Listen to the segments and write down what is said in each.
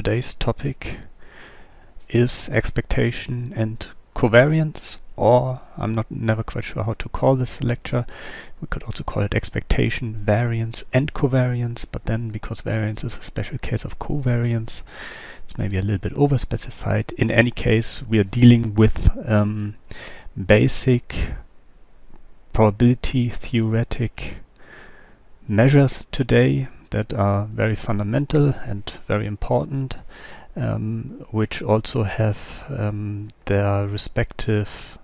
Today's topic is expectation and covariance, or I'm never quite sure how to call this lecture. We could also call it expectation, variance and covariance, but then because variance is a special case of covariance, it's maybe a little bit overspecified. In any case, we are dealing with basic probability theoretic measures today that are very fundamental and very important, which also have their respective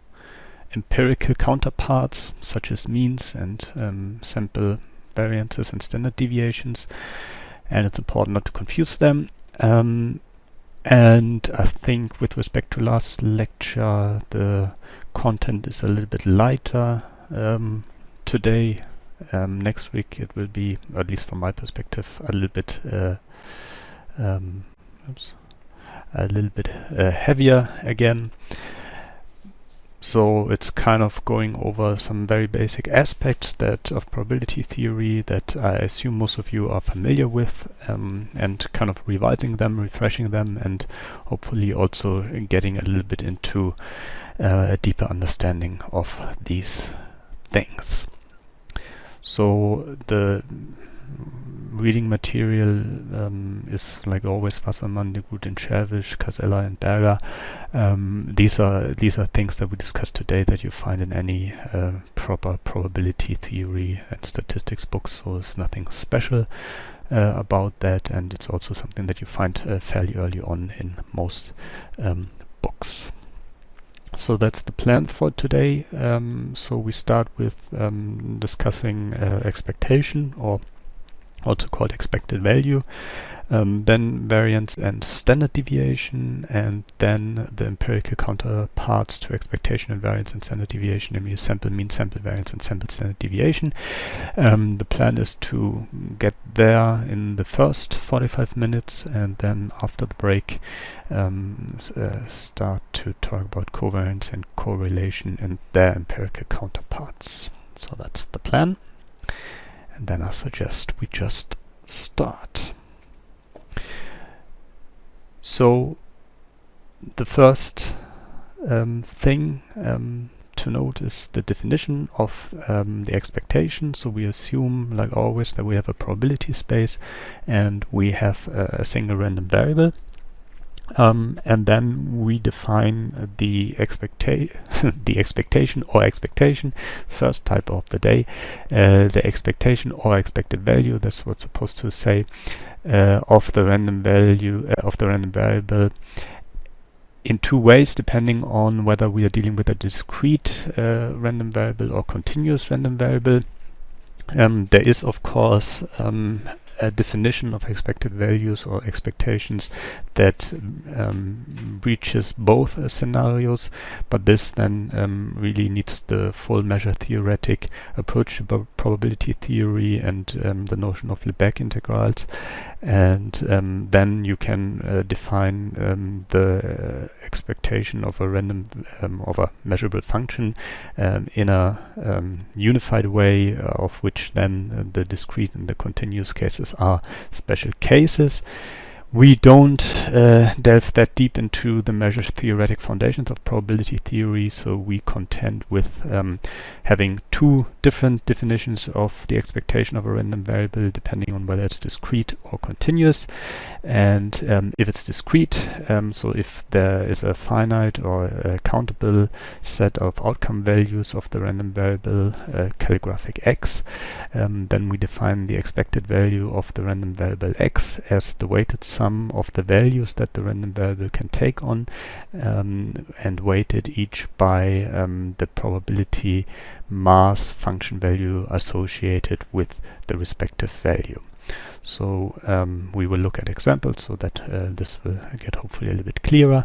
empirical counterparts, such as means and sample variances and standard deviations, and it's important not to confuse them. And I think with respect to last lecture, the content is a little bit lighter today. Next week it will be, at least from my perspective, a little bit heavier again. So it's kind of going over some very basic aspects of probability theory that I assume most of you are familiar with, and kind of revising them, refreshing them, and hopefully also getting a little bit into a deeper understanding of these things. So the reading material is, like always, Wassermann, de Groot and Scherwisch, Casella and Berger. These are things that we discussed today that you find in any proper probability theory and statistics books, so there's nothing special about that, and it's also something that you find fairly early on in most books. So that's the plan for today. So we start with discussing expectation, or also called expected value, then variance and standard deviation, and then the empirical counterparts to expectation and variance and standard deviation, namely sample mean, sample variance, and sample standard deviation. The plan is to get there in the first 45 minutes, and then after the break start to talk about covariance and correlation and their empirical counterparts. So that's the plan. And then I suggest we just start. So the first thing to note is the definition of the expectation. So we assume, like always, that we have a probability space and we have a single random variable. And then we define the expectation or expectation, first type of the day, the expectation or expected value, that's what's supposed to say, of the random value of the random variable in two ways, depending on whether we are dealing with a discrete random variable or continuous random variable. There is, of course, a definition of expected values or expectations that reaches both scenarios, but this then really needs the full measure theoretic approach to probability theory and the notion of Lebesgue integrals, and then you can define the expectation of a random of a measurable function in a unified way, of which then the discrete and the continuous cases are special cases. We don't delve that deep into the measure theoretic foundations of probability theory, so we contend with having two different definitions of the expectation of a random variable depending on whether it's discrete or continuous. And if it's discrete, so if there is a finite or a countable set of outcome values of the random variable, calligraphic x, then we define the expected value of the random variable x as the weighted sum of the values that the random variable can take on, and weighted each by the probability mass function value associated with the respective value. So we will look at examples so that this will get hopefully a little bit clearer.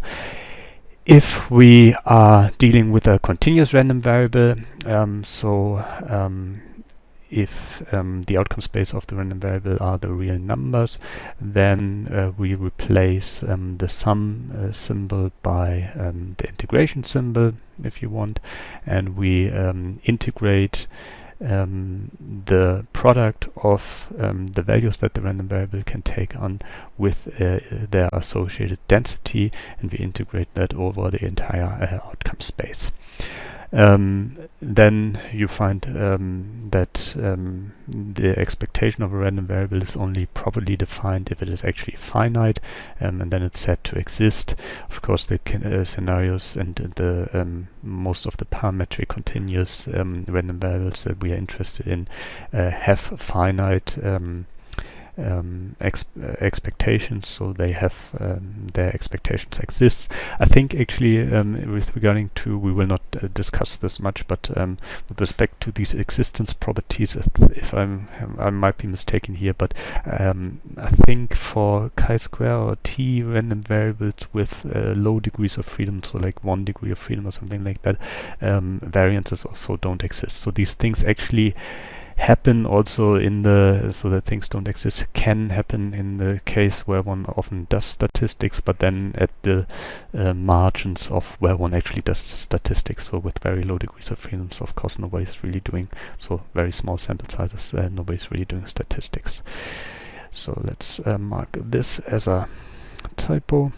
If we are dealing with a continuous random variable, if the outcome space of the random variable are the real numbers, then we replace the sum symbol by the integration symbol, if you want, and we integrate the product of the values that the random variable can take on with their associated density, and we integrate that over the entire outcome space. Then you find that the expectation of a random variable is only properly defined if it is actually finite, and then it's said to exist. Of course, the scenarios and the most of the parametric continuous random variables that we are interested in have finite expectations, so they have their expectations exist. I think actually with regarding to, we will not discuss this much, but with respect to these existence properties, if I might be mistaken here, but I think for chi-square or t random variables with low degrees of freedom, so like 1 degree of freedom or something like that, variances also don't exist. So these things actually happen also in the, so that things don't exist, can happen in the case where one often does statistics, but then at the margins of where one actually does statistics, so with very low degrees of freedom. So of course nobody's really doing, so very small sample sizes, nobody's really doing statistics. So let's mark this as a typo.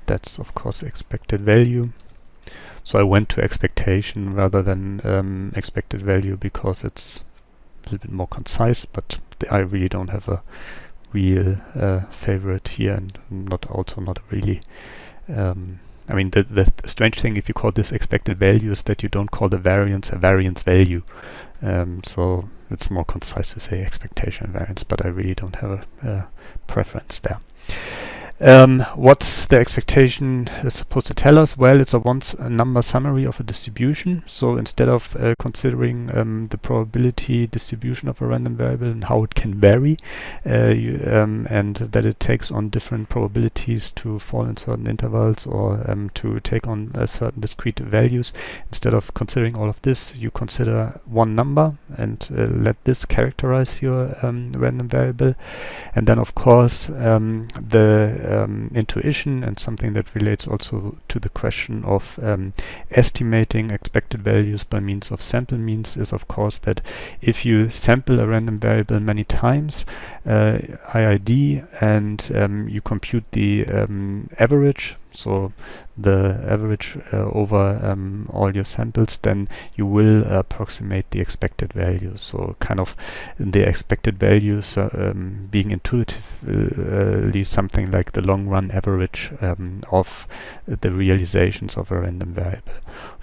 That's of course expected value. So I went to expectation rather than expected value because it's a little bit more concise, but I really don't have a real favorite here, and not a really I mean, the strange thing, if you call this expected value, is that you don't call the variance a variance value. So it's more concise to say expectation and variance, but I really don't have a preference there. What's the expectation supposed to tell us? Well, it's a number summary of a distribution. So instead of considering the probability distribution of a random variable and how it can vary, and that it takes on different probabilities to fall in certain intervals or to take on certain discrete values, instead of considering all of this, you consider one number and let this characterize your random variable. And then of course the intuition, and something that relates also to the question of estimating expected values by means of sample means, is of course that if you sample a random variable many times, IID, and you compute the average, so the average over all your samples, then you will approximate the expected values. So kind of the expected values being intuitively something like the long run average of the realizations of a random variable.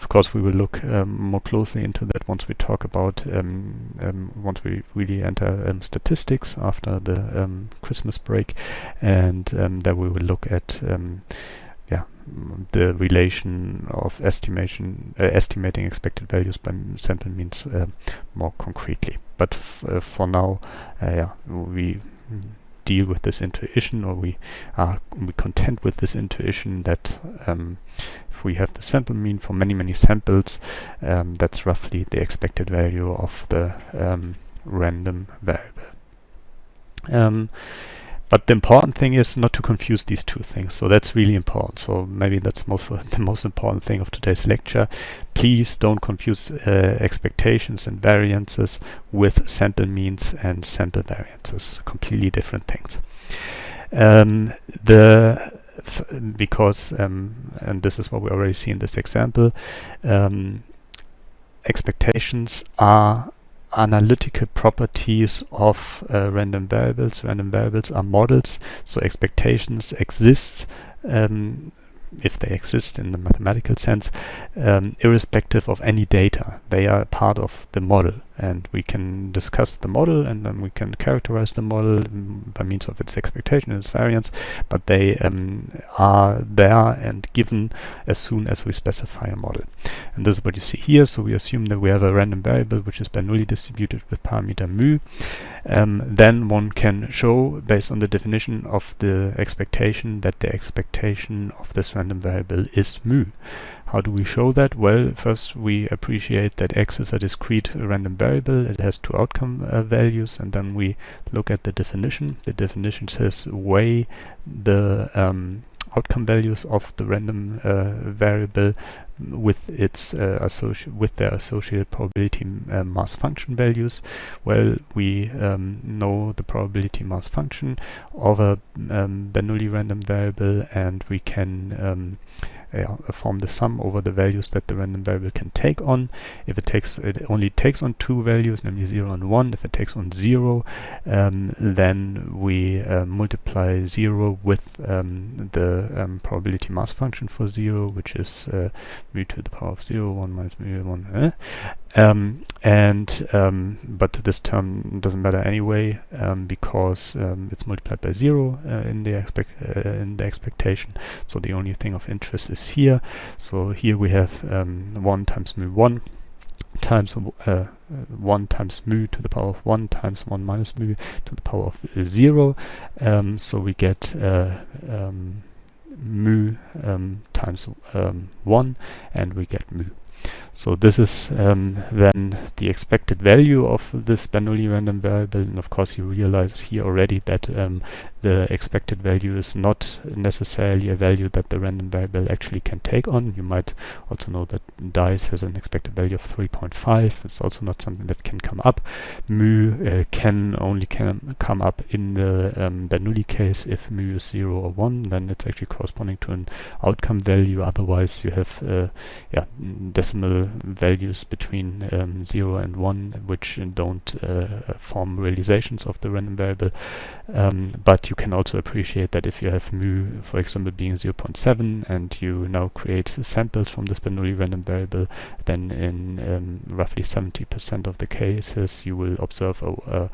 Of course, we will look more closely into that once we talk about, once we really enter statistics after the Christmas break, and then we will look at the relation of estimating expected values by sample means more concretely. But for now, we deal with this intuition, or we are content with this intuition that if we have the sample mean for many samples, that's roughly the expected value of the random variable. But the important thing is not to confuse these two things. So that's really important. So maybe that's the most important thing of today's lecture. Please don't confuse expectations and variances with sample means and sample variances. Completely different things. Because, and this is what we already see in this example, expectations are analytical properties of random variables. Random variables are models, so expectations exist, if they exist in the mathematical sense, irrespective of any data. They are part of the model, and we can discuss the model, and then we can characterize the model by means of its expectation and its variance, but they are there and given as soon as we specify a model. And this is what you see here. So we assume that we have a random variable which is Bernoulli distributed with parameter mu, then one can show, based on the definition of the expectation, that the expectation of this random variable is mu. How do we show that? Well, first we appreciate that x is a discrete random variable. It has two outcome values, and then we look at the definition. The definition says weigh the outcome values of the random variable with its with their associated probability mass function values. Well, we know the probability mass function of a Bernoulli random variable, and we can form the sum over the values that the random variable can take on. If it only takes on two values, namely 0 and 1. If it takes on 0, then we multiply 0 with the probability mass function for 0, which is mu to the power of 0, 1 minus mu 1. But this term doesn't matter anyway, because it's multiplied by 0 in the expectation. So the only thing of interest is here. So here we have 1 times mu 1 times 1 times mu to the power of 1 times 1 minus mu to the power of 0. So we get mu times 1, and we get mu. So this is then the expected value of this Bernoulli random variable, and of course you realize here already that the expected value is not necessarily a value that the random variable actually can take on. You might also know that dice has an expected value of 3.5. It's also not something that can come up. Mu can only come up in the Bernoulli case if mu is 0 or 1, then it's actually corresponding to an outcome value. Otherwise you have decimal values between 0 and 1, which don't form realizations of the random variable. But you can also appreciate that if you have mu, for example, being 0.7, and you now create samples from this Bernoulli random variable, then in roughly 70% of the cases you will observe a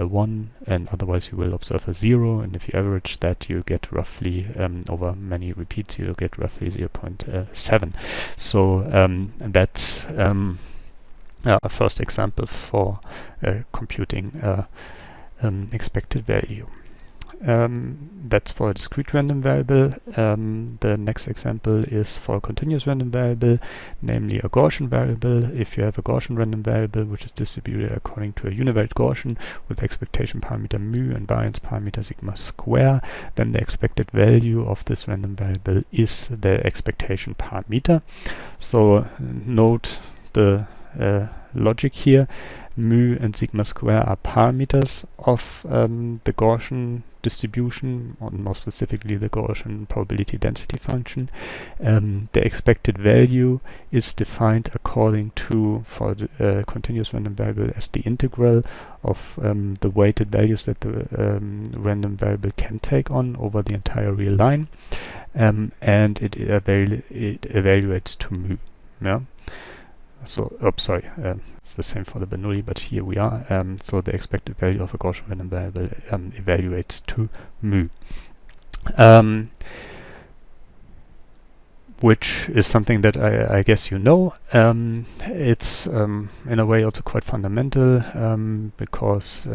1, and otherwise you will observe a 0. And if you average that, you get roughly, over many repeats, you get roughly 0.7. So that's a first example for computing expected value. That's for a discrete random variable. The next example is for a continuous random variable, namely a Gaussian variable. If you have a Gaussian random variable which is distributed according to a univariate Gaussian with expectation parameter mu and variance parameter sigma square, then the expected value of this random variable is the expectation parameter. So note the logic here. Mu and sigma square are parameters of the Gaussian distribution, or more specifically the Gaussian probability density function. The expected value is defined according to, for the continuous random variable, as the integral of the weighted values that the random variable can take on over the entire real line, and it evaluates to mu. Yeah. So, it's the same for the Bernoulli, but here we are. So the expected value of a Gaussian random variable evaluates to mu, which is something that I guess you know. It's in a way also quite fundamental, because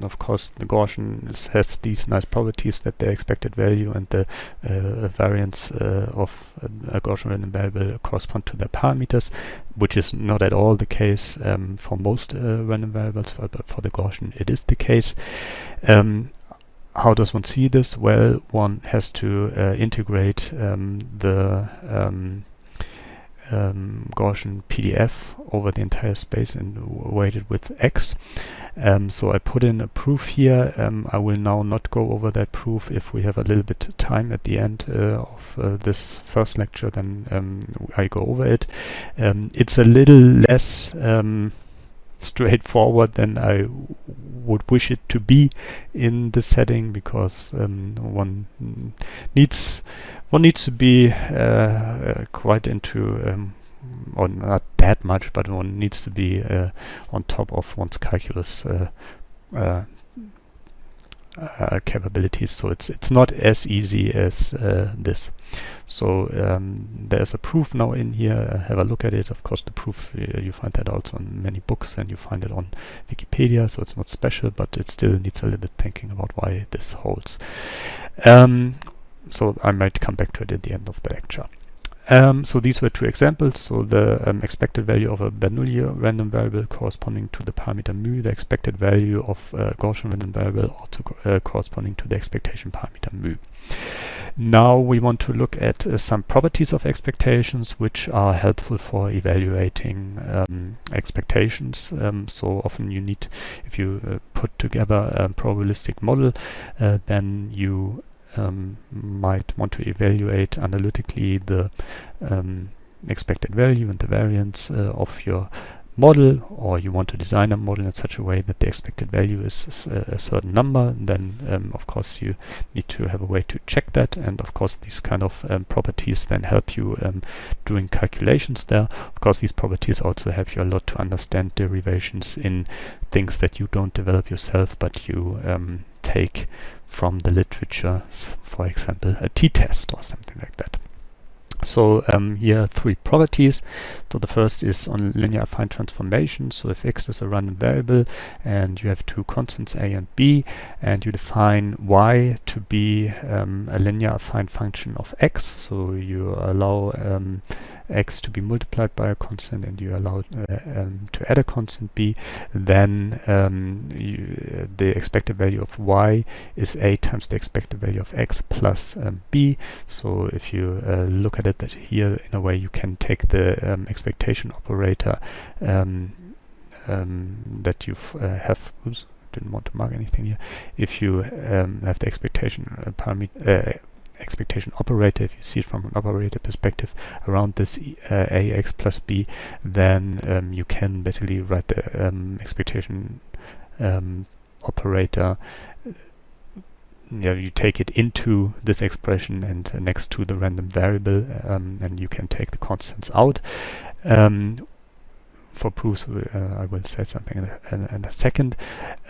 of course the Gaussian has these nice properties that the expected value and the variance of a Gaussian random variable correspond to their parameters, which is not at all the case for most random variables, but for the Gaussian it is the case. How does one see this? Well, one has to integrate the Gaussian PDF over the entire space and weight it with x. So I put in a proof here. I will now not go over that proof. If we have a little bit of time at the end of this first lecture, then I go over it. It's a little less straightforward than I would wish it to be in this setting, because one needs to be quite into, or not that much, but one needs to be on top of one's calculus capabilities. So it's not as easy as this. So there's a proof now in here. Have a look at it. Of course, the proof you find that also in many books, and you find it on Wikipedia. So it's not special, but it still needs a little bit thinking about why this holds. So I might come back to it at the end of the lecture. So these were two examples. So the expected value of a Bernoulli random variable corresponding to the parameter mu, the expected value of a Gaussian random variable also corresponding to the expectation parameter mu. Now we want to look at some properties of expectations which are helpful for evaluating expectations. So often you need, if you put together a probabilistic model, then you might want to evaluate analytically the expected value and the variance of your model, or you want to design a model in such a way that the expected value is a certain number. Then of course you need to have a way to check that, and of course these kind of properties then help you doing calculations there. Of course these properties also help you a lot to understand derivations in things that you don't develop yourself, but you take from the literature, for example a t-test or something like that. So here are three properties. So the first is on linear affine transformation. So if x is a random variable and you have two constants a and b, and you define y to be a linear affine function of x, so you allow x to be multiplied by a constant and you allow to add a constant b, then the expected value of y is a times the expected value of x plus b. So if you look at it that here, in a way you can take the expectation operator that you have, oops, didn't want to mark anything here. If you have the expectation parameter expectation operator, if you see it from an operator perspective around this ax plus b, then you can basically write the expectation operator. Yeah, you take it into this expression and next to the random variable, and you can take the constants out. For proofs, I will say something in a second.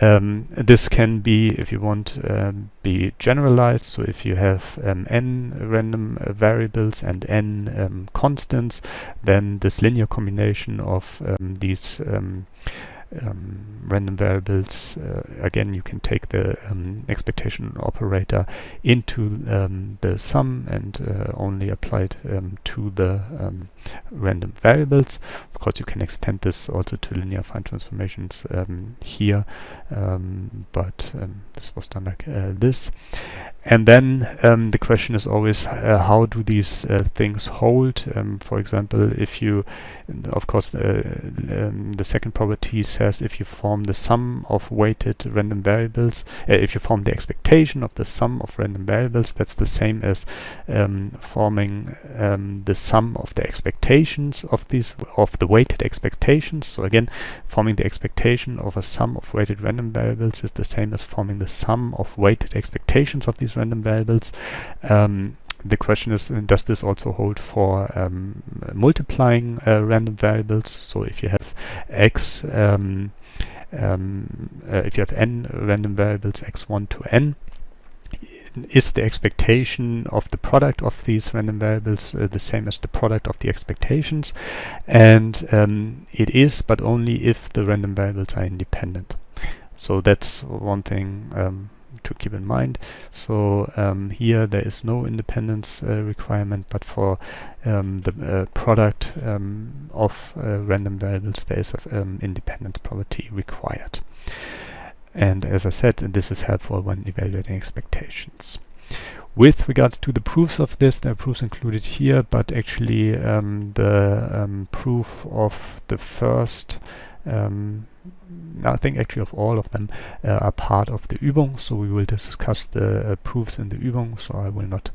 This can be, if you want, be generalized. So if you have n random variables and n constants, then this linear combination of these random variables, again you can take the expectation operator into the sum and only apply it to the random variables. Of course you can extend this also to linear affine transformations here, but this was done like this. And then the question is always how do these things hold? For example, if you, of course the second property says if you form the sum of weighted random variables, if you form the expectation of the sum of random variables, that's the same as forming the sum of the expectations of these, of the weighted expectations. So again, forming the expectation of a sum of weighted random variables is the same as forming the sum of weighted expectations of these random variables. The question is, does this also hold for multiplying random variables? So if you have x, if you have n random variables x1 to n, is the expectation of the product of these random variables the same as the product of the expectations? And it is, but only if the random variables are independent. So that's one thing to keep in mind. So here there is no independence requirement, but for the product of random variables there is an independence property required. And as I said, this is helpful when evaluating expectations. With regards to the proofs of this, there are proofs included here, but actually the proof of the first, I think actually of all of them, are part of the Übung, so we will discuss the proofs in the Übung, so I will not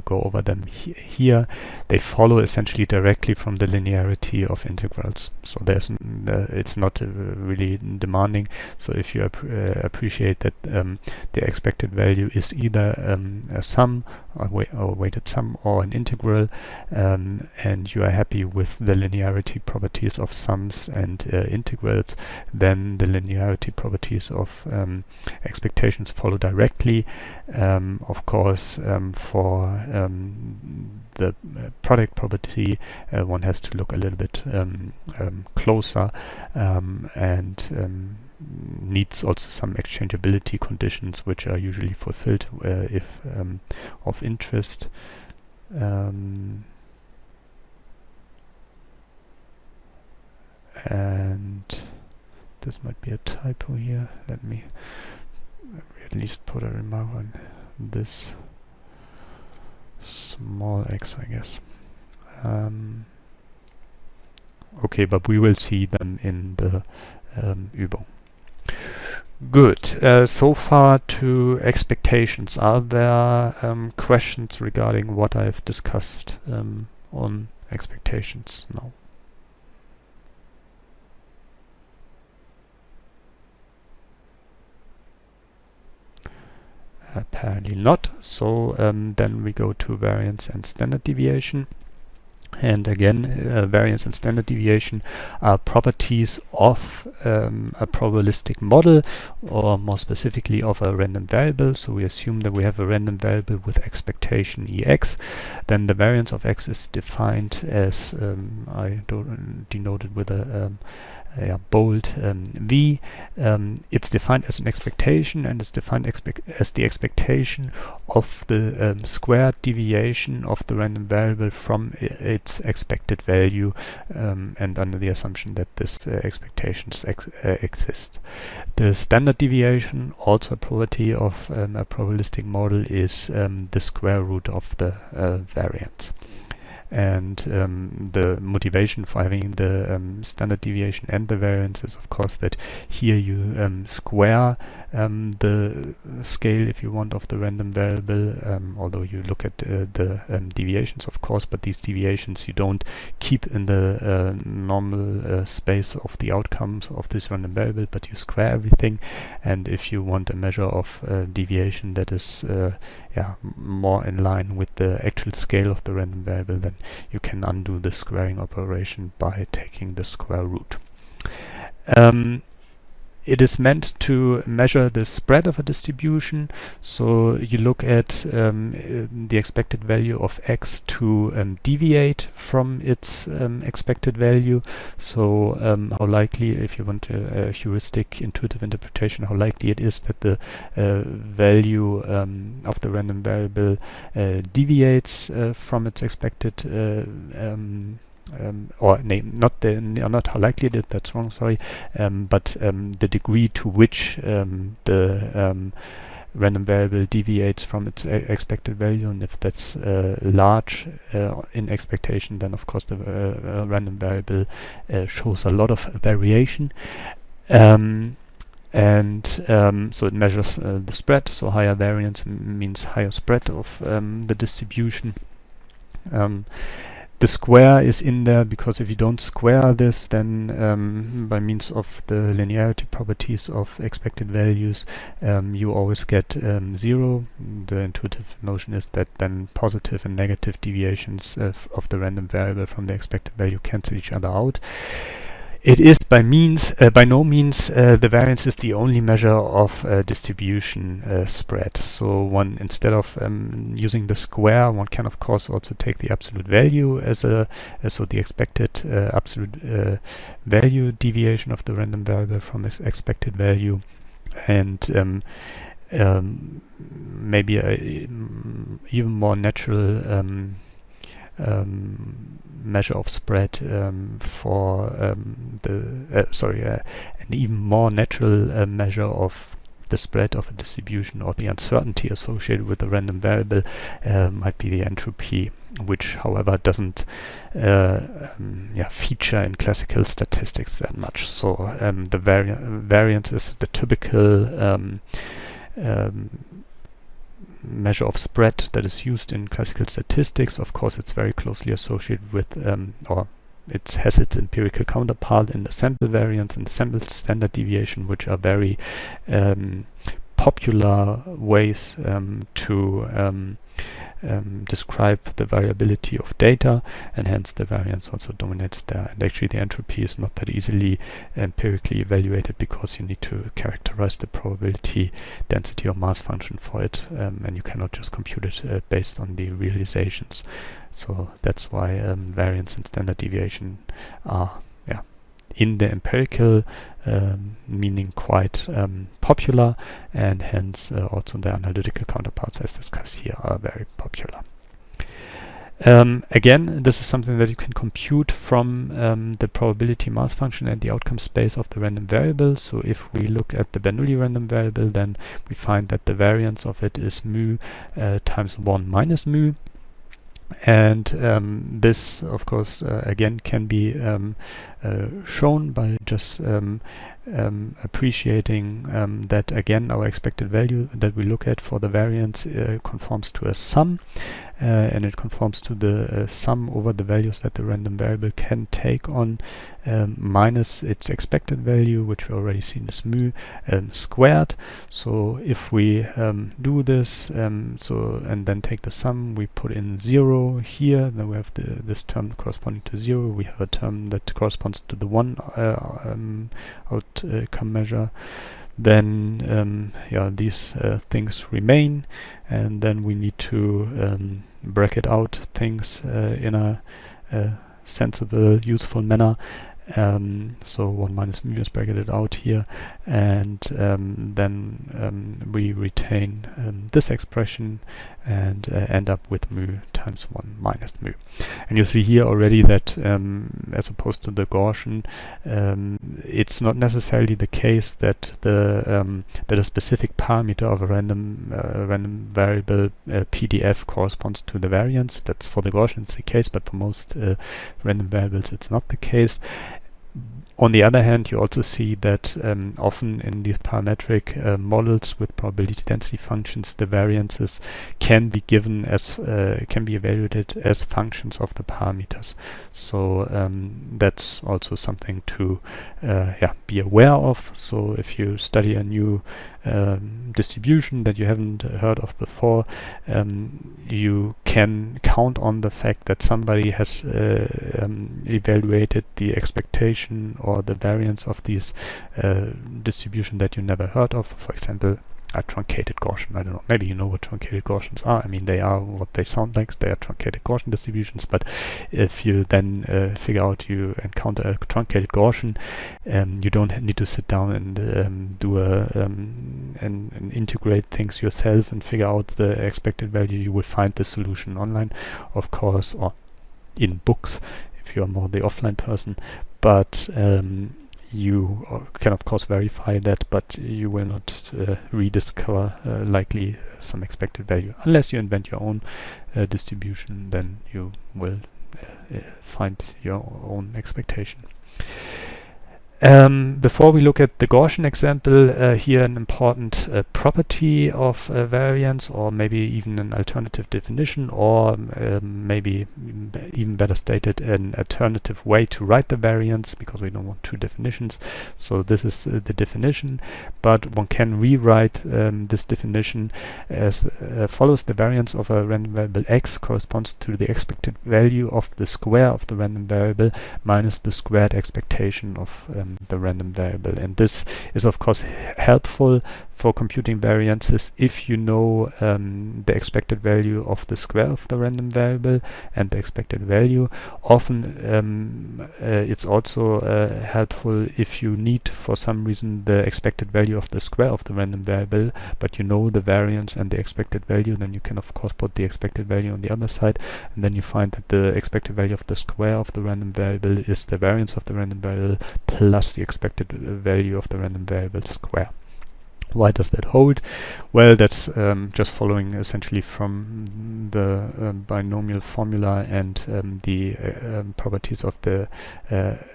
go over them here. They follow essentially directly from the linearity of integrals, so there's it's not really demanding. So if you appreciate that the expected value is either a sum, or weighted sum, or an integral, and you are happy with the linearity properties of sums and integrals, then the linearity properties of expectations follow directly. Of course, for the product property, one has to look a little bit closer and needs also some exchangeability conditions, which are usually fulfilled if of interest. And this might be a typo here. Let me at least put a remark on this small x, I guess. Okay, but we will see them in the Übung. Good. So far to expectations. Are there questions regarding what I've discussed on expectations? No. Apparently not. So then we go to variance and standard deviation. And again, variance and standard deviation are properties of a probabilistic model, or more specifically of a random variable. So we assume that we have a random variable with expectation Ex. Then the variance of x is defined as, I denoted with a bold V. It's defined as an expectation, and it's defined as the expectation of the squared deviation of the random variable from its expected value, and under the assumption that this expectations exist. The standard deviation, also a property of a probabilistic model, is the square root of the variance. And the motivation for having the standard deviation and the variance is, of course, that here you square the scale, if you want, of the random variable, although you look at the deviations, of course, but these deviations you don't keep in the normal space of the outcomes of this random variable, but you square everything. And if you want a measure of deviation that is more in line with the actual scale of the random variable, then you can undo the squaring operation by taking the square root. It is meant to measure the spread of a distribution. So you look at the expected value of x to deviate from its expected value. So how likely, if you want a heuristic intuitive interpretation, how likely it is that the value of the random variable deviates from its expected not how likely it is, that's wrong, sorry, but the degree to which the random variable deviates from its expected value, and if that's large in expectation, then of course the random variable shows a lot of variation. So it measures the spread, so higher variance means higher spread of the distribution. The square is in there because if you don't square this, then by means of the linearity properties of expected values, you always get 0. The intuitive notion is that then positive and negative deviations of the random variable from the expected value cancel each other out. It is by no means the variance is the only measure of distribution spread. So one, instead of using the square, one can of course also take the absolute value as so the expected absolute value deviation of the random variable from its expected value, and maybe a even more natural measure of spread for an even more natural measure of the spread of a distribution, or the uncertainty associated with the random variable, might be the entropy, which however doesn't feature in classical statistics that much. So the variance is the typical measure of spread that is used in classical statistics. Of course, it's very closely associated with, or it has its empirical counterpart in the sample variance and the sample standard deviation, which are very popular ways to describe the variability of data, and hence the variance also dominates there. And actually the entropy is not that easily empirically evaluated, because you need to characterize the probability density or mass function for it, and you cannot just compute it based on the realizations. So that's why variance and standard deviation are in the empirical meaning quite popular, and hence also the analytical counterparts as discussed here are very popular. Again, this is something that you can compute from the probability mass function and the outcome space of the random variable. So if we look at the Bernoulli random variable, then we find that the variance of it is mu times 1 minus mu. And this, of course, again can be shown by just appreciating that again our expected value that we look at for the variance conforms to a sum, and it conforms to the sum over the values that the random variable can take on minus its expected value, which we already seen as mu squared. So if we do this, and then take the sum, we put in 0 here, then we have this term corresponding to 0. We have a term that corresponds to the 1 outcome measure. Then these things remain, and then we need to bracket out things in a sensible, useful manner. So 1 minus mu is bracketed out here, and then we retain this expression and end up with mu times 1 minus mu. And you see here already that as opposed to the Gaussian, it's not necessarily the case that that a specific parameter of a random variable PDF corresponds to the variance. That's for the Gaussian it's the case, but for most random variables it's not the case. On the other hand, you also see that often in these parametric models with probability density functions, the variances can be given as can be evaluated as functions of the parameters. So that's also something to be aware of. So if you study a new distribution that you haven't heard of before, you can count on the fact that somebody has evaluated the expectation or the variance of these distribution that you never heard of. For example, a truncated Gaussian. I don't know, maybe you know what truncated Gaussians are. I mean, they are what they sound like. They are truncated Gaussian distributions, but if you then figure out you encounter a truncated Gaussian, you don't need to sit down and do and integrate things yourself and figure out the expected value. You will find the solution online, of course, or in books if you are more the offline person, but you can of course verify that, but you will not rediscover likely some expected value unless you invent your own distribution. Then you will find your own expectation. Before we look at the Gaussian example, here an important property of variance, or maybe even an alternative definition, or maybe even better stated, an alternative way to write the variance, because we don't want two definitions. So this is the definition, but one can rewrite this definition as follows. The variance of a random variable x corresponds to the expected value of the square of the random variable minus the squared expectation of the random variable. And this is of course helpful for computing variances if you know the expected value of the square of the random variable and the expected value. Often it's also helpful if you need for some reason the expected value of the square of the random variable, but you know the variance and the expected value. Then you can of course put the expected value on the other side, and then you find that the expected value of the square of the random variable is the variance of the random variable plus the expected value of the random variable square. Why does that hold? Well, that's just following essentially from the binomial formula and the properties of the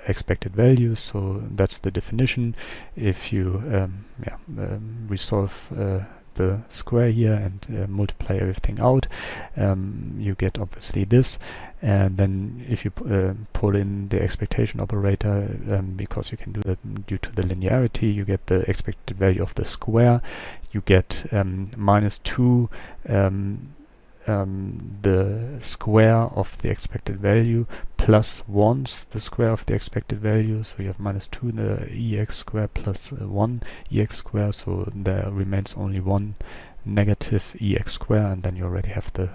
expected values. So that's the definition. If you resolve the square here and multiply everything out, you get obviously this. And then if you pull in the expectation operator, because you can do that due to the linearity, you get the expected value of the square. You get minus 2 the square of the expected value plus once the square of the expected value. So you have minus 2 in the ex square plus 1 ex square, so there remains only one negative ex square, and then you already have the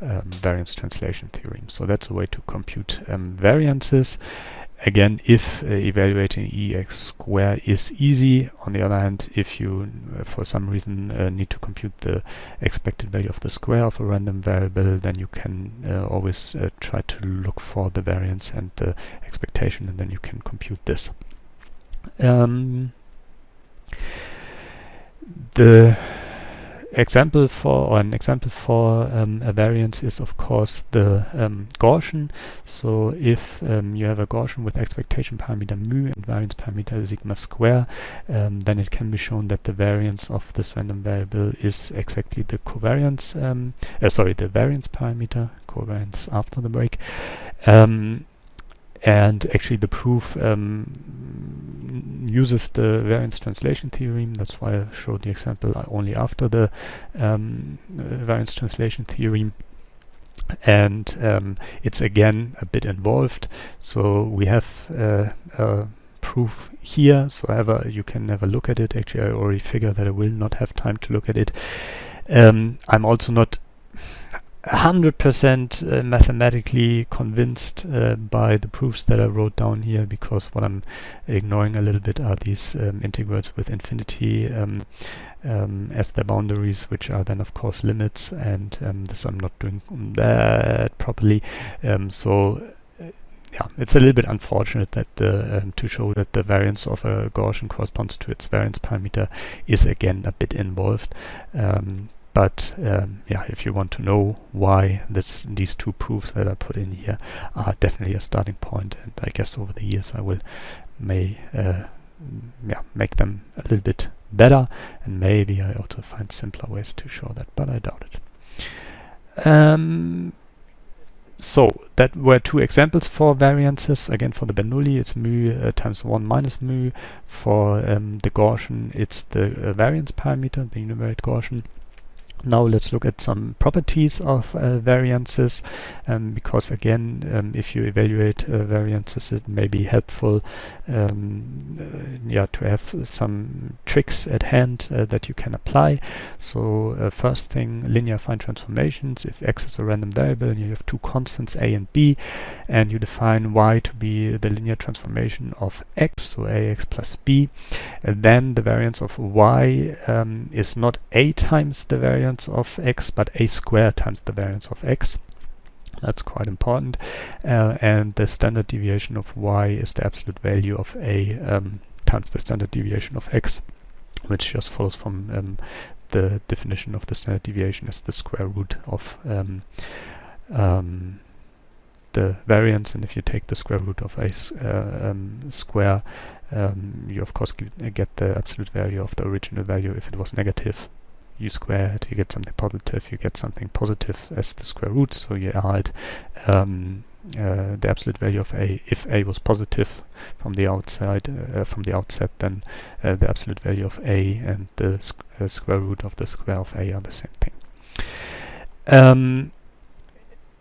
variance translation theorem. So that's a way to compute variances. Again, if evaluating ex square is easy. On the other hand, if you for some reason need to compute the expected value of the square of a random variable, then you can always try to look for the variance and the expectation, and then you can compute this. The example for an example for a variance is of course the Gaussian. So if you have a Gaussian with expectation parameter mu and variance parameter sigma square, then it can be shown that the variance of this random variable is exactly the covariance, the variance parameter, covariance after the break. And actually the proof uses the variance translation theorem. That's why I showed the example only after the variance translation theorem. And it's again a bit involved. So we have a proof here. So you can have a look at it. Actually, I already figured that I will not have time to look at it. I'm also not 100% mathematically convinced by the proofs that I wrote down here, because what I'm ignoring a little bit are these integrals with infinity as their boundaries, which are then of course limits, and this I'm not doing that properly. Yeah, it's a little bit unfortunate that to show that the variance of a Gaussian corresponds to its variance parameter is again a bit involved. But yeah, if you want to know why these two proofs that I put in here are definitely a starting point, and I guess over the years I will make them a little bit better, and maybe I also find simpler ways to show that, but I doubt it. So that were two examples for variances. Again, for the Bernoulli, it's mu times 1 minus mu. For the Gaussian, it's the variance parameter, the univariate Gaussian. Now let's look at some properties of variances, because again, if you evaluate variances, it may be helpful to have some tricks at hand that you can apply. So first thing, linear affine transformations. If x is a random variable and you have two constants a and b, and you define y to be the linear transformation of x, so ax plus b, then the variance of y is not a times the variance of x, but a squared times the variance of x. That's quite important. And the standard deviation of y is the absolute value of a times the standard deviation of x, which just follows from the definition of the standard deviation as the square root of the variance. And if you take the square root of a square, you of course get the absolute value of the original value. If it was negative, you square it, you get something positive, you get something positive as the square root, so you add the absolute value of a. If a was positive from the outset, then the absolute value of a and the square root of the square of a are the same thing.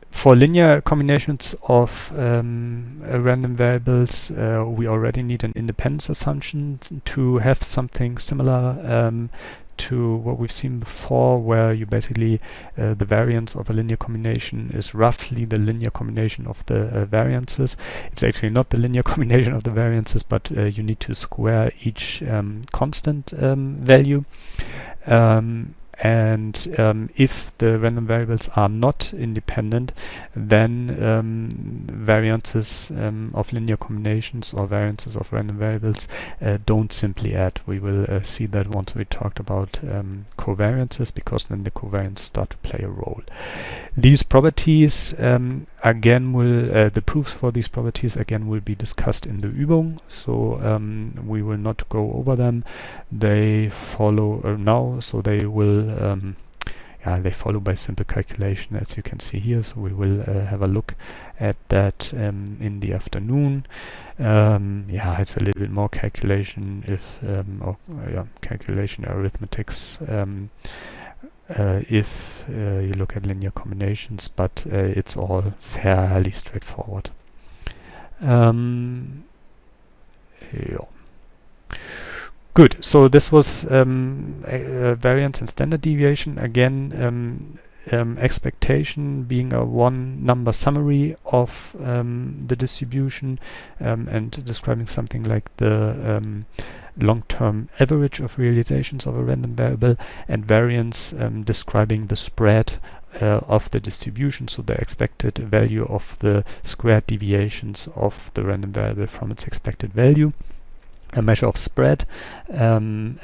For linear combinations of random variables, we already need an independence assumption to have something similar to what we've seen before, where you basically the variance of a linear combination is roughly the linear combination of the variances. It's actually not the linear combination of the variances, but you need to square each constant value. And if the random variables are not independent, then variances of linear combinations or variances of random variables don't simply add. We will see that once we talked about covariances, because then the covariances start to play a role. These properties again will the proofs for these properties again will be discussed in the Übung, so we will not go over them. They follow now, so they will they follow by simple calculation, as you can see here. So we will have a look at that in the afternoon. It's a little bit more calculation if calculation arithmetics if you look at linear combinations, but it's all fairly straightforward. Yeah. Good. So this was variance and standard deviation. Again, expectation being a one number summary of the distribution and describing something like the long-term average of realizations of a random variable, and variance describing the spread of the distribution, so the expected value of the squared deviations of the random variable from its expected value. A measure of spread, and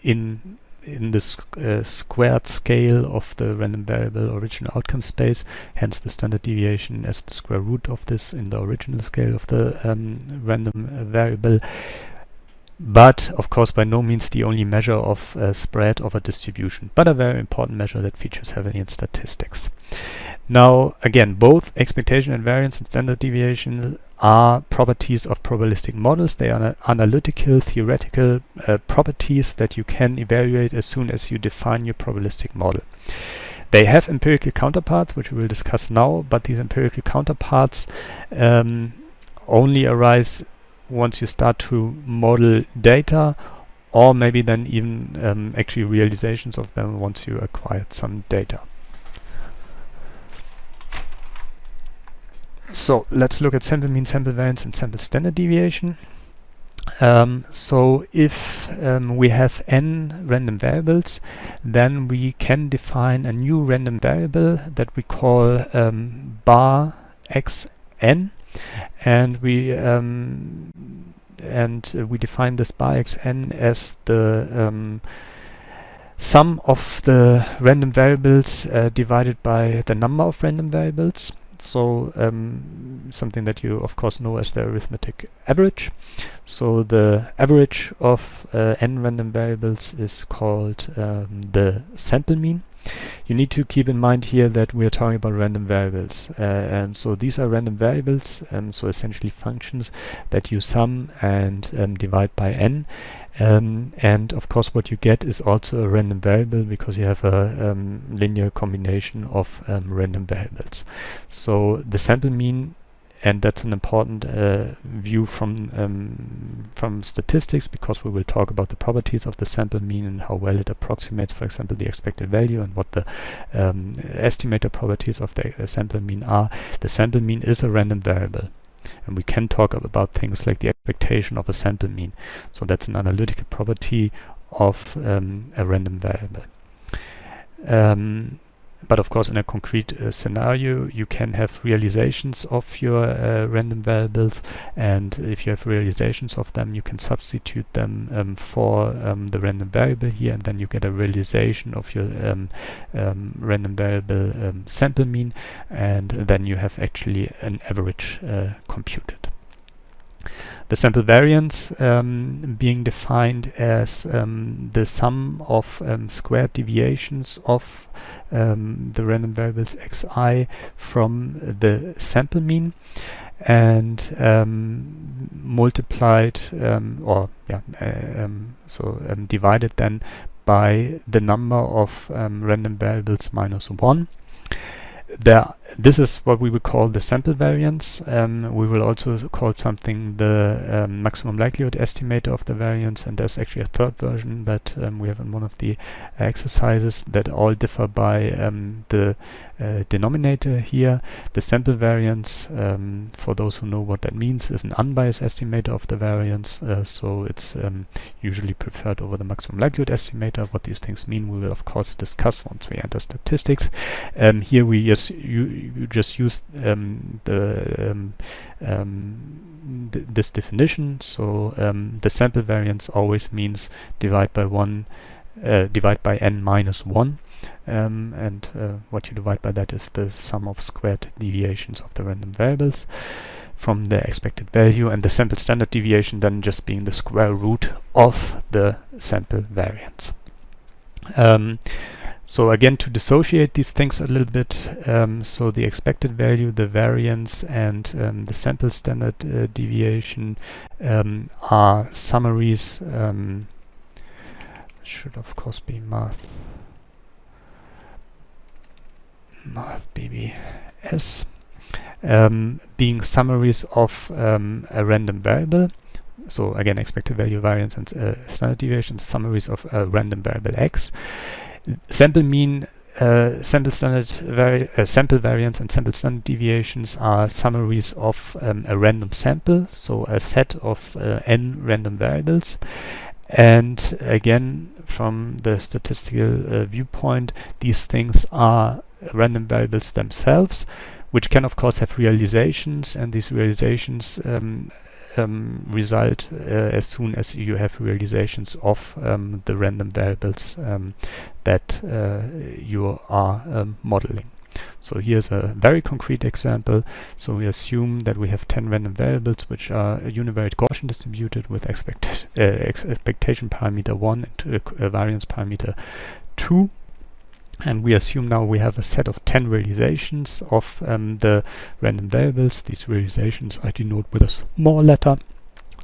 in the squared scale of the random variable original outcome space, hence the standard deviation as the square root of this in the original scale of the random variable. But of course by no means the only measure of spread of a distribution, but a very important measure that features heavily in statistics. Now again, both expectation and variance and standard deviation are properties of probabilistic models. They are analytical, theoretical properties that you can evaluate as soon as you define your probabilistic model. They have empirical counterparts, which we will discuss now, but these empirical counterparts only arise once you start to model data, or maybe then even actually realizations of them once you acquired some data. So let's look at sample mean, sample variance, and sample standard deviation. So if we have n random variables, then we can define a new random variable that we call bar xn, and we define this bar xn as the sum of the random variables divided by the number of random variables. So something that you of course know as the arithmetic average. So the average of n random variables is called the sample mean. You need to keep in mind here that we are talking about random variables, and so these are random variables, so essentially functions that you sum and divide by n. And of course what you get is also a random variable, because you have a linear combination of random variables. So the sample mean, and that's an important view from statistics, because we will talk about the properties of the sample mean and how well it approximates, for example, the expected value, and what the estimator properties of the sample mean are. The sample mean is a random variable, and we can talk about things like the expectation of a sample mean. So that's an analytical property of a random variable. But of course in a concrete scenario you can have realizations of your random variables, and if you have realizations of them you can substitute them for the random variable here, and then you get a realization of your random variable sample mean, and then you have actually an average computed. The sample variance being defined as the sum of squared deviations of the random variables xi from the sample mean, and multiplied divided then by the number of random variables minus 1. This is what we would call the sample variance. We will also call something the maximum likelihood estimator of the variance, and there's actually a third version that we have in one of the exercises that all differ by the denominator here. The sample variance, for those who know what that means, is an unbiased estimator of the variance, so it's usually preferred over the maximum likelihood estimator. What these things mean we will of course discuss once we enter statistics. Here we you just use this definition. So the sample variance always means divide by n minus 1, and what you divide by that is the sum of squared deviations of the random variables from the expected value, and the sample standard deviation then just being the square root of the sample variance. So again, to dissociate these things a little bit, so the expected value, the variance, and the sample standard deviation are summaries, should of course be math BBS, being summaries of a random variable. So again, expected value, variance, and standard deviations, summaries of a random variable x. Sample mean, sample variance, and sample standard deviations are summaries of a random sample, so a set of n random variables. And again, from the statistical viewpoint, these things are random variables themselves, which can of course have realizations, and these realizations result as soon as you have realizations of the random variables that you are modeling. So here's a very concrete example. So we assume that we have 10 random variables which are univariate Gaussian distributed with expectation parameter 1 and variance parameter 2. And we assume now we have a set of 10 realizations of the random variables. These realizations I denote with a small letter.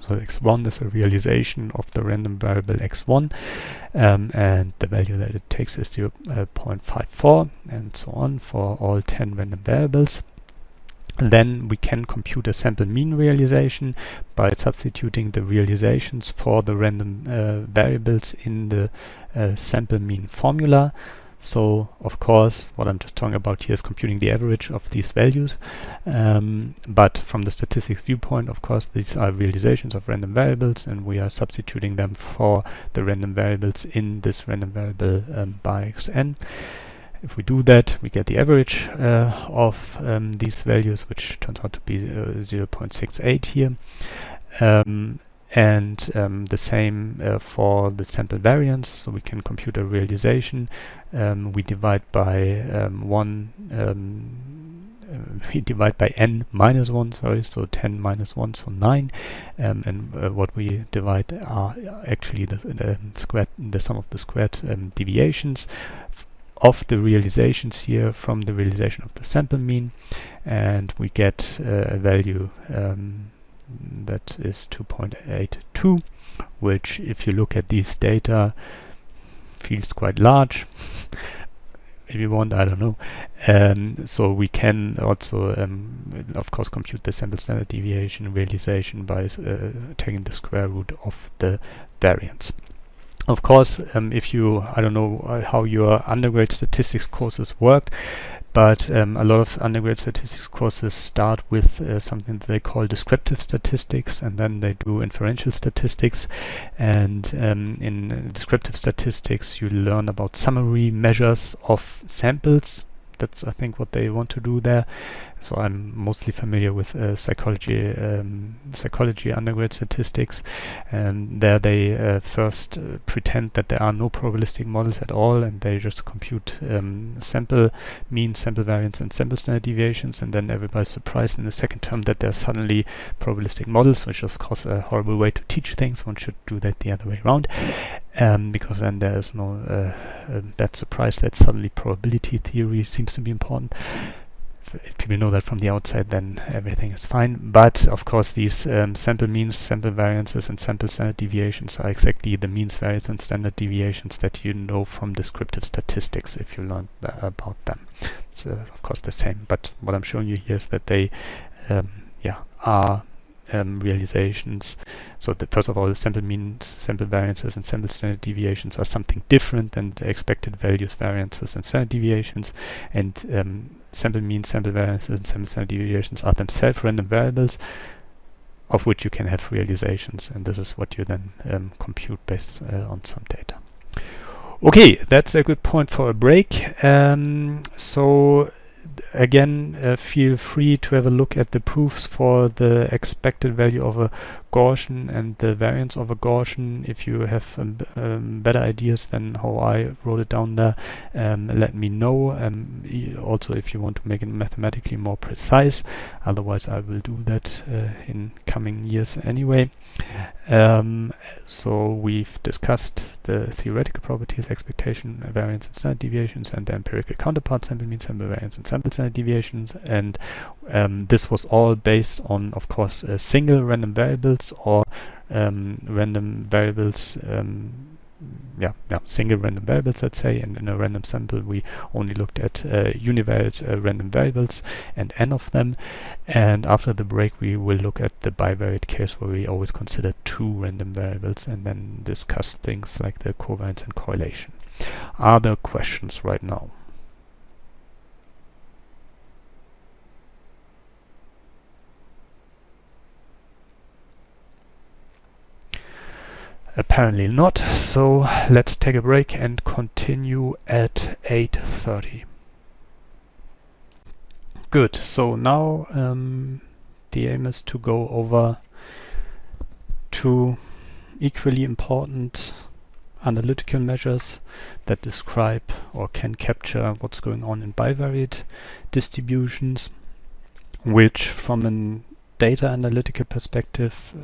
So x1 is a realization of the random variable x1, and the value that it takes is 0.54, and so on for all 10 random variables. And then we can compute a sample mean realization by substituting the realizations for the random variables in the sample mean formula. So of course what I'm just talking about here is computing the average of these values, but from the statistics viewpoint, of course, these are realizations of random variables, and we are substituting them for the random variables in this random variable by xn. If we do that, we get the average of these values, which turns out to be 0.68 here. And the same for the sample variance. So we can compute a realization. We divide by we divide by n minus 1, sorry, so 10 minus 1, so 9. And what we divide are actually the sum of the squared deviations of the realizations here from the realization of the sample mean, and we get a value that is 2.82, which, if you look at these data, feels quite large. Maybe one, I don't know. So we can also, of course, compute the sample standard deviation realization by taking the square root of the variance. Of course, if you, I don't know how your undergrad statistics courses worked, but a lot of undergrad statistics courses start with something that they call descriptive statistics, and then they do inferential statistics. And in descriptive statistics, you learn about summary measures of samples. That's, I think, what they want to do there. So I'm mostly familiar with psychology undergrad statistics, and there they first pretend that there are no probabilistic models at all, and they just compute sample mean, sample variance, and sample standard deviations, and then everybody's surprised in the second term that there are suddenly probabilistic models, which is of course a horrible way to teach things. One should do that the other way around, because then there is no that surprise that suddenly probability theory seems to be important. If people know that from the outside, then everything is fine. But of course, these sample means, sample variances, and sample standard deviations are exactly the means, variance, and standard deviations that you know from descriptive statistics if you learn about them. It's of course the same, but what I'm showing you here is that they are realizations. So first of all, the sample means, sample variances, and sample standard deviations are something different than the expected values, variances, and standard deviations. And sample means, sample variances, and sample standard deviations are themselves random variables of which you can have realizations, and this is what you then compute based on some data. Okay, that's a good point for a break. So again, feel free to have a look at the proofs for the expected value of a Gaussian and the variance of a Gaussian. If you have better ideas than how I wrote it down there, let me know. Also, if you want to make it mathematically more precise, otherwise I will do that in coming years anyway. So we've discussed the theoretical properties, expectation, variance, and standard deviations, and the empirical counterparts, sample mean, sample variance, and sample standard deviations. And this was all based on, of course, single random variables or random variables single random variables, let's say, and in a random sample we only looked at univariate random variables and n of them. And after the break we will look at the bivariate case where we always consider 2 random variables and then discuss things like the covariance and correlation. Are there questions right now? Apparently not, so let's take a break and continue at 8:30. Good, so now the aim is to go over 2 equally important analytical measures that describe or can capture what's going on in bivariate distributions, which from a data analytical perspective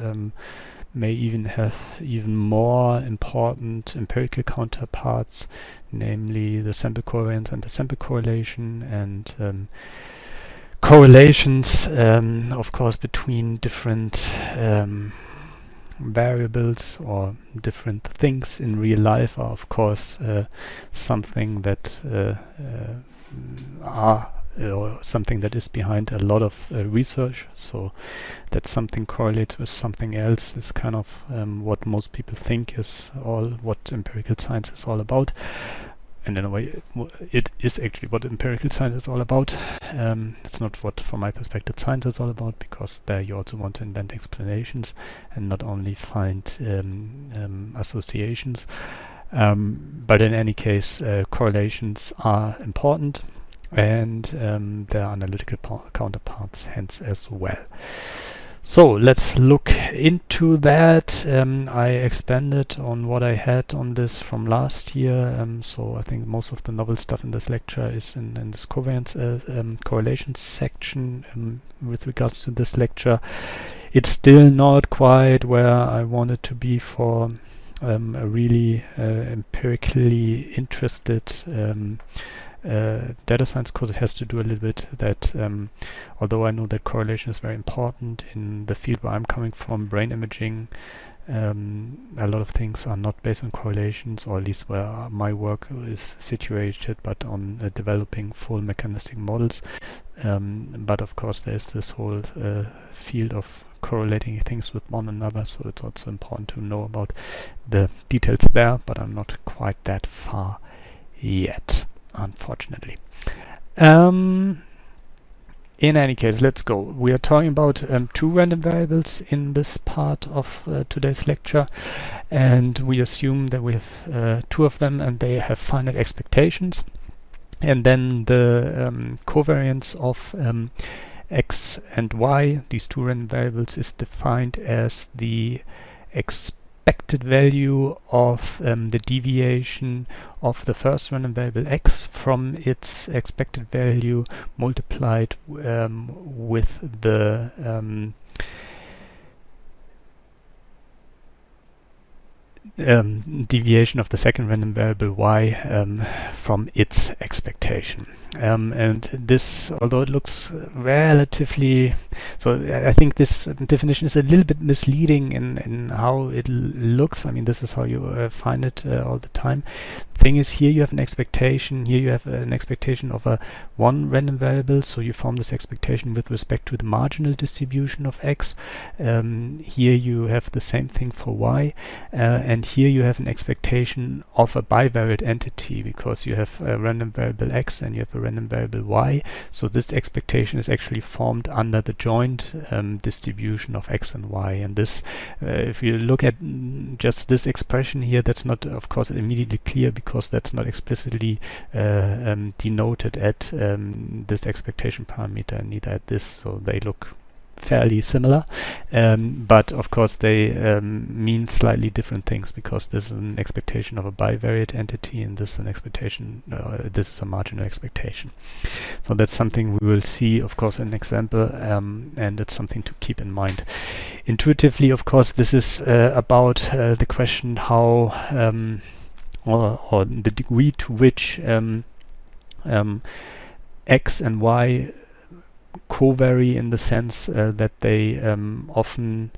may even have even more important empirical counterparts, namely the sample covariance and the sample correlation, and correlations, of course, between different variables or different things in real life are, of course, something that or something that is behind a lot of research. So that something correlates with something else is kind of what most people think is all what empirical science is all about. And in a way, it is actually what empirical science is all about. It's not what, from my perspective, science is all about, because there you also want to invent explanations and not only find associations. But in any case, correlations are important, and there are analytical counterparts hence as well. So let's look into that. I expanded on what I had on this from last year, so I think most of the novel stuff in this lecture is in this covariance correlation section. With regards to this lecture, it's still not quite where I wanted to be for a really empirically interested data science course. It has to do a little bit that although I know that correlation is very important in the field where I'm coming from, brain imaging, a lot of things are not based on correlations, or at least where my work is situated, but on developing full mechanistic models. But of course there's this whole field of correlating things with one another, so it's also important to know about the details there, but I'm not quite that far yet, unfortunately. In any case, let's go. We are talking about 2 random variables in this part of today's lecture, and we assume that we have 2 of them and they have finite expectations. And then the covariance of x and y, these 2 random variables, is defined as the expected value of the deviation of the first random variable x from its expected value multiplied with the deviation of the second random variable y from its expectation. And this, although it looks relatively, so I think this definition is a little bit misleading in how it looks. I mean, this is how you find it all the time. Thing is, here you have an expectation, here you have an expectation of a one random variable, so you form this expectation with respect to the marginal distribution of x. Here you have the same thing for y, and here you have an expectation of a bivariate entity, because you have a random variable x and you have a random variable y, so this expectation is actually formed under the joint distribution of x and y. And this, if you look at just this expression here, that's not, of course, immediately clear, because that's not explicitly denoted at this expectation parameter, neither at this, so they look fairly similar, but of course they mean slightly different things, because this is an expectation of a bivariate entity and this is an expectation, this is a marginal expectation. So that's something we will see, of course, in an example, and it's something to keep in mind. Intuitively, of course, this is about the question how or the degree to which x and y covary, in the sense that they often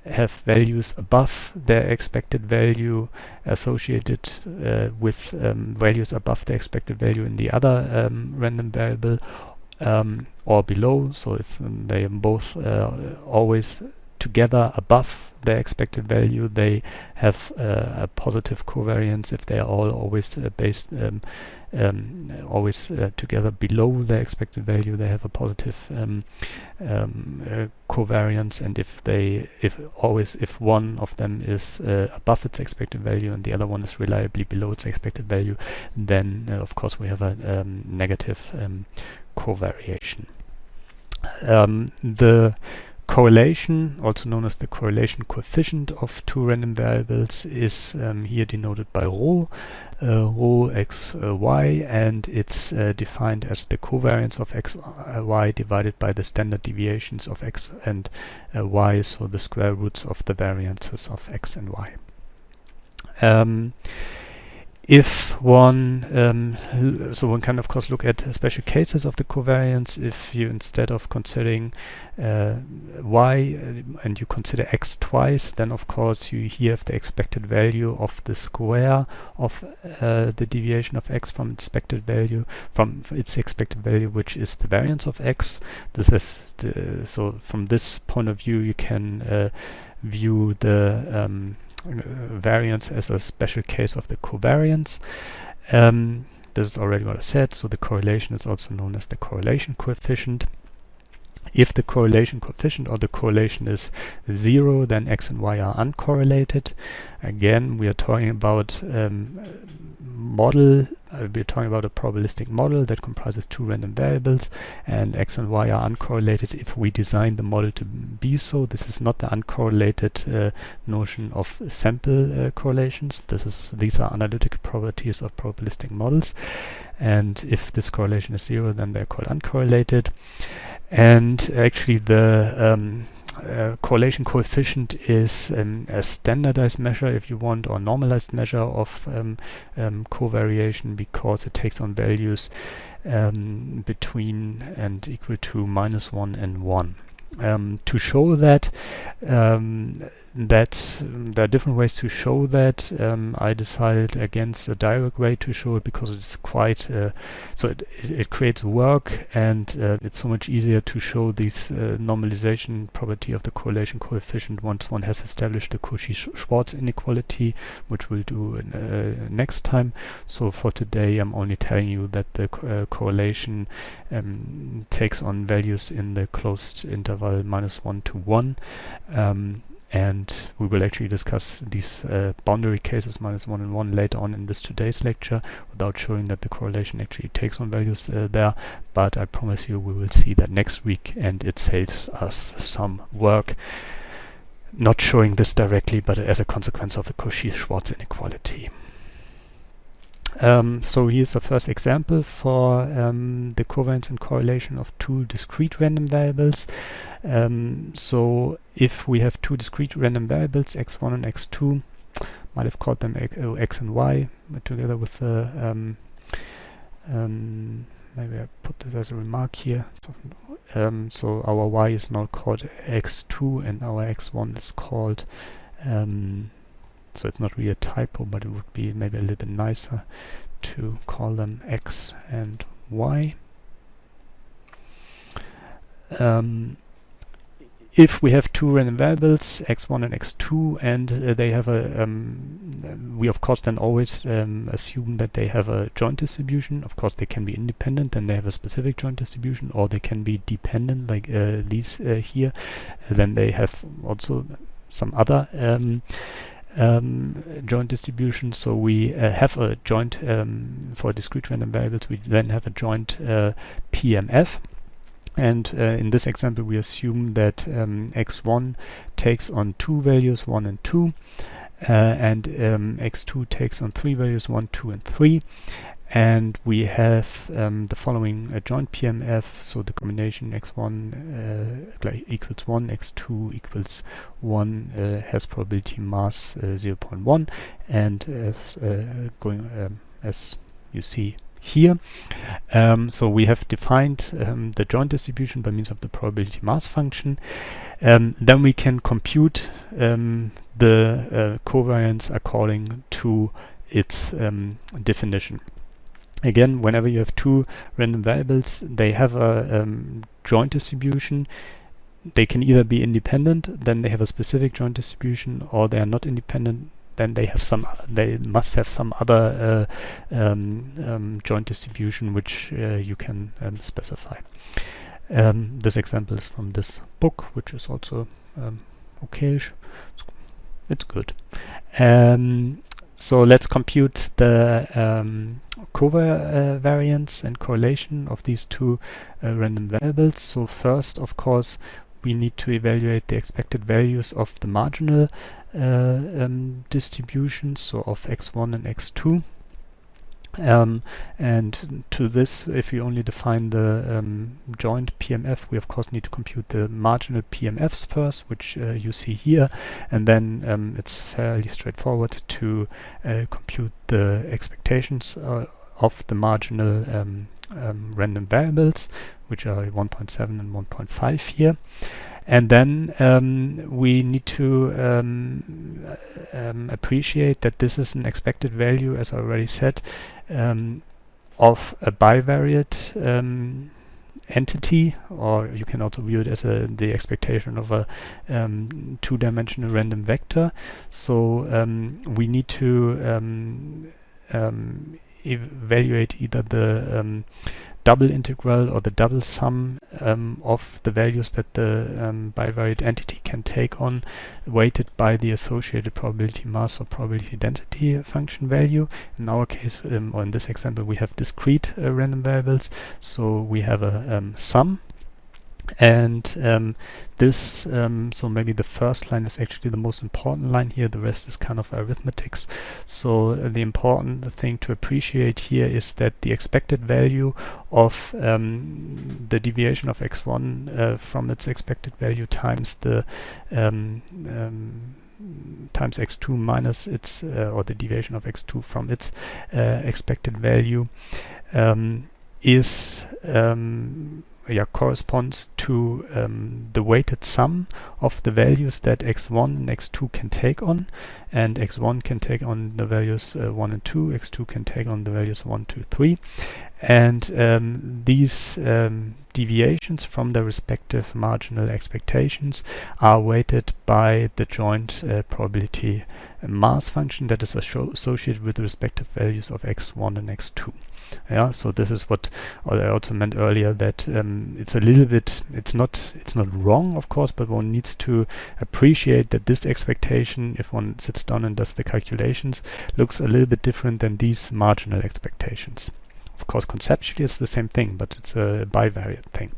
have values above their expected value associated with values above the expected value in the other random variable, or below. So if they are both always together above their expected value, they have a positive covariance. If they are always based always together below their expected value, they have a positive covariance. And if one of them is above its expected value and the other one is reliably below its expected value, then of course we have a negative covariation. The correlation, also known as the correlation coefficient of two random variables, is here denoted by rho, rho x y, and it's defined as the covariance of x y divided by the standard deviations of x and y, so the square roots of the variances of x and y. If one, so one can of course look at special cases of the covariance. If you, instead of considering y and you consider x twice, then of course you here have the expected value of the square of the deviation of x from its expected value, which is the variance of x. This is so from this point of view you can view the variance as a special case of the covariance. This is already what I said. So the correlation is also known as the correlation coefficient. If the correlation coefficient or the correlation is 0, then x and y are uncorrelated. Again, we are talking about model. We're talking about a probabilistic model that comprises two random variables, and x and y are uncorrelated if we design the model to be so. This is not the uncorrelated notion of sample correlations. These are analytical properties of probabilistic models, and if this correlation is 0, then they're called uncorrelated. And actually the correlation coefficient is a standardized measure, if you want, or normalized measure of covariation, because it takes on values between and equal to -1 and 1. To show that, there are different ways to show that. I decided against a direct way to show it because it's quite so it creates work, and it's so much easier to show this normalization property of the correlation coefficient once one has established the Cauchy-Schwarz inequality, which we'll do next time. So for today I'm only telling you that the correlation takes on values in the closed interval -1 to 1. And we will actually discuss these boundary cases -1 and 1 later on in this today's lecture, without showing that the correlation actually takes on values there. But I promise you we will see that next week, and it saves us some work not showing this directly, but as a consequence of the Cauchy-Schwarz inequality. So here's the first example for the covariance and correlation of two discrete random variables. So if we have two discrete random variables, x1 and x2, might have called them x and y, together with the maybe I put this as a remark here. So our y is now called x2 and our x1 is called so it's not really a typo, but it would be maybe a little bit nicer to call them x and y. If we have two random variables, x1 and x2, and they have a, we of course then always assume that they have a joint distribution. Of course they can be independent, then they have a specific joint distribution, or they can be dependent, like these here. Then they have also some other joint distribution. So we have a joint for discrete random variables. We then have a joint PMF, and in this example we assume that x1 takes on two values 1 and 2, and x2 takes on three values 1, 2, and 3. And we have the following joint PMF, so the combination x1 equals 1, x2 equals 1 has probability mass 0.1, and as as you see here. So we have defined the joint distribution by means of the probability mass function. Then we can compute the covariance according to its definition. Again, whenever you have two random variables, they have a joint distribution. They can either be independent, then they have a specific joint distribution, or they are not independent, then they have some. They must have some other joint distribution which you can specify. This example is from this book, which is also okayish. It's good. So let's compute the covariance and correlation of these two random variables. So first, of course, we need to evaluate the expected values of the marginal distributions, so of x1 and x2. And to this, if we only define the joint PMF, we of course need to compute the marginal PMFs first, which you see here, and then it's fairly straightforward to compute the expectations of the marginal random variables, which are 1.7 and 1.5 here. And then we need to appreciate that this is an expected value, as I already said, of a bivariate entity, or you can also view it as the expectation of a two-dimensional random vector. So we need to evaluate either the double integral or the double sum of the values that the bivariate entity can take on, weighted by the associated probability mass or probability density function value. In our case, or in this example, we have discrete random variables, so we have a sum. And this, so maybe the first line is actually the most important line here, the rest is kind of arithmetics. So the important thing to appreciate here is that the expected value of the deviation of x1 from its expected value times the times x2 minus its or the deviation of x2 from its expected value is corresponds to the weighted sum of the values that x1 and x2 can take on, and x1 can take on the values 1 and 2, x2 can take on the values 1, 2, 3, and these deviations from their respective marginal expectations are weighted by the joint probability mass function that is associated with the respective values of x1 and x2. Yeah, so this is what I also meant earlier, that it's a little bit, it's not wrong, of course, but one needs to appreciate that this expectation, if one sits down and does the calculations, looks a little bit different than these marginal expectations. Of course, conceptually it's the same thing, but it's a bivariate thing.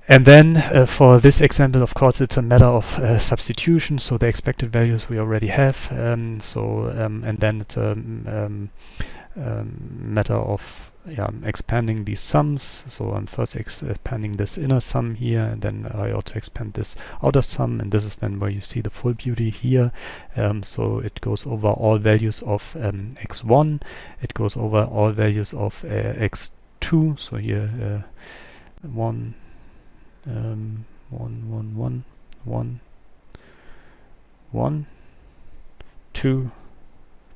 And then for this example, of course, it's a matter of substitution, so the expected values we already have, and then it's a matter of expanding these sums. So I'm first expanding this inner sum here, and then I also expand this outer sum, and this is then where you see the full beauty here. So it goes over all values of x1, it goes over all values of x2, so here 1, 1, 1, 1, 1, 1, 2,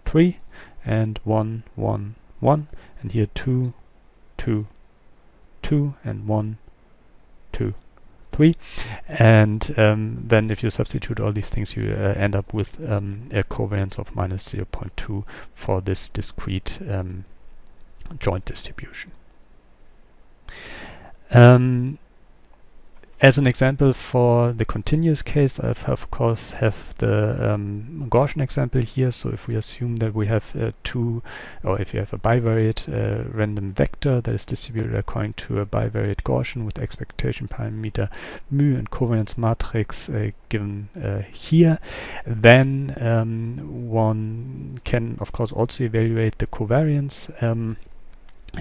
3, and 1, 1, 1, and here 2, 2, 2, and 1, 2, 3. And then if you substitute all these things, you end up with a covariance of minus 0.2 for this discrete joint distribution. As an example for the continuous case, I of course have the Gaussian example here. So if we assume that we have if you have a bivariate random vector that is distributed according to a bivariate Gaussian with expectation parameter mu and covariance matrix given here, then one can of course also evaluate the covariance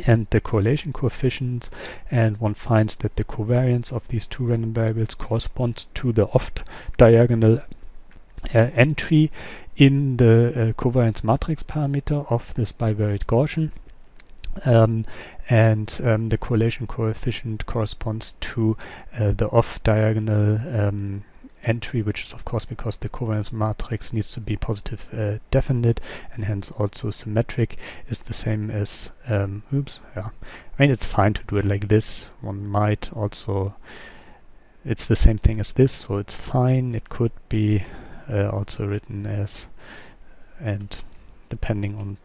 and the correlation coefficient, and one finds that the covariance of these two random variables corresponds to the off-diagonal entry in the covariance matrix parameter of this bivariate Gaussian. The correlation coefficient corresponds to the off-diagonal entry, which is of course because the covariance matrix needs to be positive definite and hence also symmetric, is the same as oops, yeah, I mean it's fine to do it like this. One might also, it's the same thing as this, so it's fine. It could be also written as, and depending on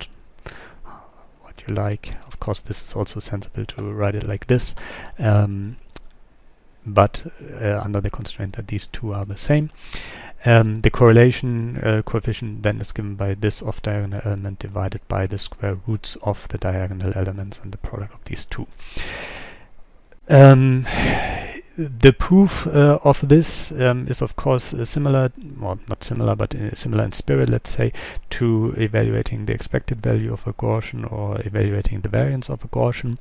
what you like, of course this is also sensible to write it like this, but under the constraint that these two are the same. The correlation coefficient then is given by this off-diagonal element divided by the square roots of the diagonal elements and the product of these two. The proof of this is of course similar, or not similar, but similar in spirit, let's say, to evaluating the expected value of a Gaussian or evaluating the variance of a Gaussian.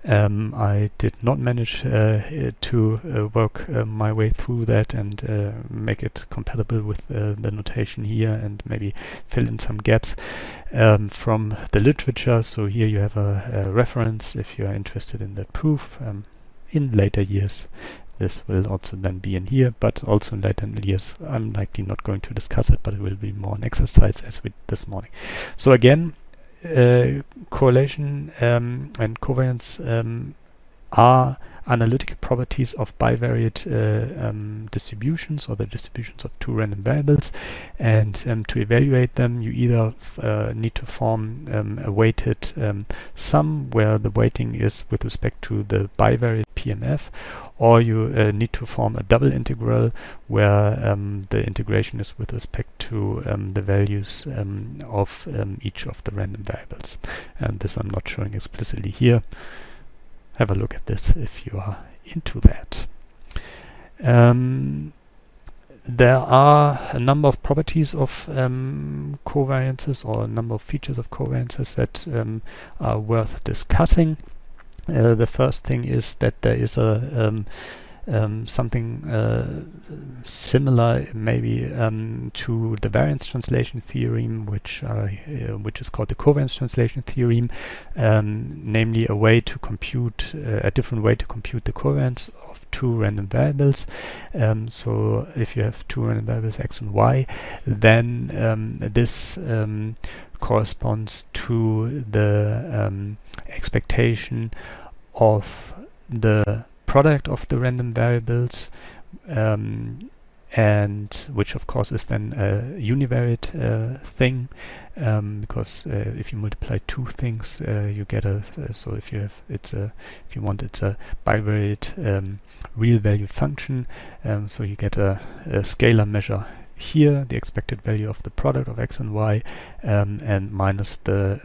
I did not manage to work my way through that and make it compatible with the notation here and maybe fill in some gaps from the literature. So here you have a reference if you are interested in that proof. In later years this will also then be in here, but also in later years I'm likely not going to discuss it, but it will be more an exercise as we did this morning. So again, correlation and covariance are analytical properties of bivariate distributions, or the distributions of two random variables, and to evaluate them you either need to form a weighted sum where the weighting is with respect to the bivariate PMF, or you need to form a double integral where the integration is with respect to the values of each of the random variables. And this I'm not showing explicitly here. Have a look at this if you are into that. There are a number of properties of covariances, or a number of features of covariances that are worth discussing. The first thing is that there is a something similar maybe to the variance translation theorem, which is called the covariance translation theorem, namely a way to compute a different way to compute the covariance of two random variables. So if you have two random variables x and y, then this corresponds to the expectation of the product of the random variables, and which of course is then a univariate thing, because if you multiply two things you get a so if you have it's a bivariate real value function, so you get a scalar measure here, the expected value of the product of x and y, and minus the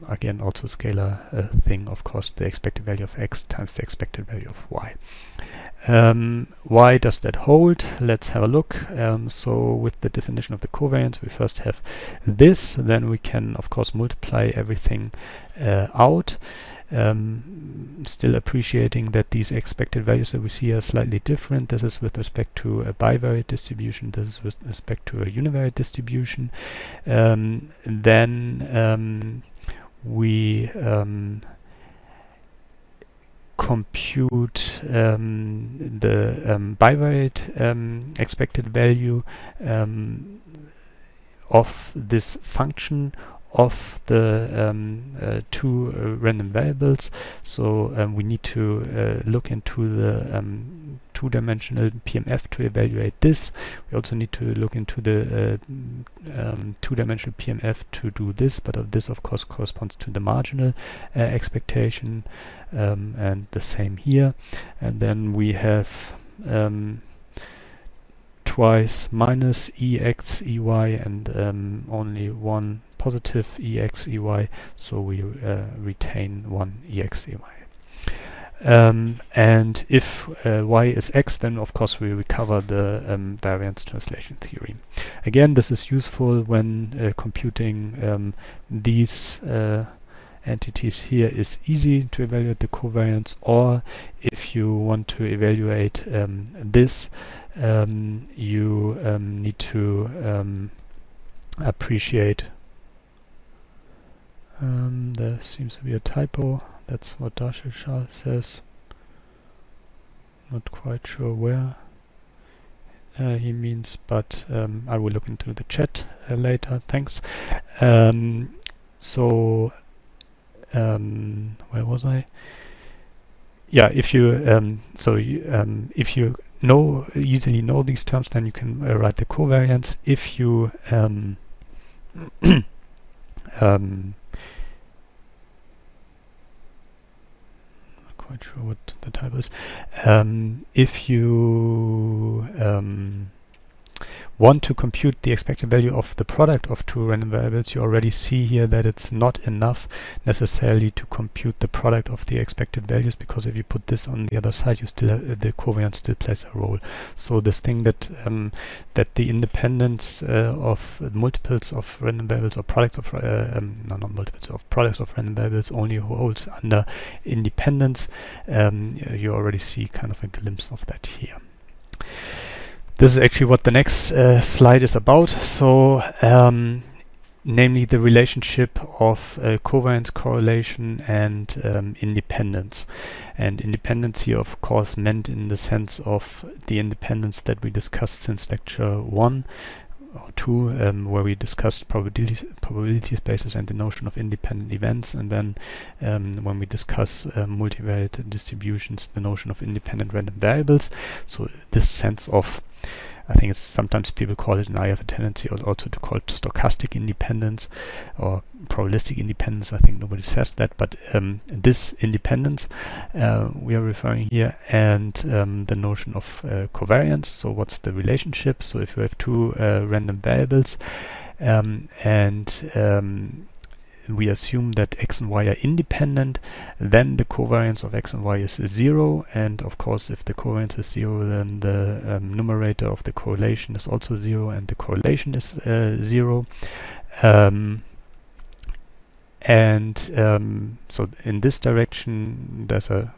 again also scalar thing, of course, the expected value of x times the expected value of y. Why does that hold? Let's have a look. So with the definition of the covariance, we first have this, then we can of course multiply everything out, still appreciating that these expected values that we see are slightly different. This is with respect to a bivariate distribution, this is with respect to a univariate distribution. Then we compute the bivariate expected value of this function of the two random variables. So we need to look into the two-dimensional PMF to evaluate this. We also need to look into the two-dimensional PMF to do this, but this of course corresponds to the marginal expectation, and the same here. And then we have twice minus ex ey and only one positive ex ey, so we retain one ex ey. And if y is x, then of course we recover the variance translation theorem. Again, this is useful when computing these entities here. Is easy to evaluate the covariance, or if you want to evaluate this, you need to appreciate There seems to be a typo. That's what Darshil says. Not quite sure where he means, but I will look into the chat later. Thanks. So where was I? Yeah, if you if you easily know these terms, then you can write the covariance. If you not quite sure what the type is. If you want to compute the expected value of the product of two random variables, you already see here that it's not enough necessarily to compute the product of the expected values, because if you put this on the other side, you still have, the covariance still plays a role. So this thing that that the independence of multiples of random variables or products of not multiples of products of random variables only holds under independence, you already see kind of a glimpse of that here. This is actually what the next slide is about. So, namely the relationship of covariance, correlation, and independence. And independence here, of course, meant in the sense of the independence that we discussed since lecture 1 or 2, where we discussed probability spaces and the notion of independent events, and then when we discuss multivariate distributions, the notion of independent random variables. So this sense of, I think it's sometimes people call it, and I have a tendency also to call it stochastic independence or probabilistic independence. I think nobody says that, but this independence we are referring here, and the notion of covariance. So what's the relationship? So if you have two random variables and we assume that x and y are independent, then the covariance of x and y is 0, and of course if the covariance is 0, then the numerator of the correlation is also 0 and the correlation is 0. So in this direction there's a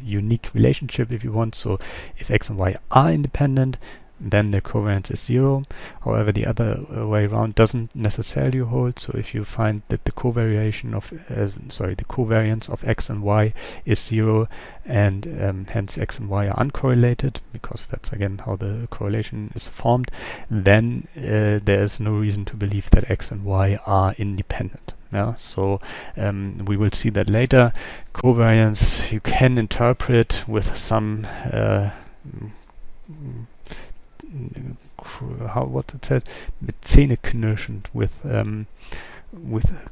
unique relationship, if you want. So if x and y are independent, then the covariance is 0. However, the other way around doesn't necessarily hold. So if you find that the covariation of the covariance of x and y is 0, and hence x and y are uncorrelated, because that's again how the correlation is formed, then there is no reason to believe that x and y are independent. Yeah, so we will see that later. Covariance you can interpret with some what it said, mit Zähneknirschen, with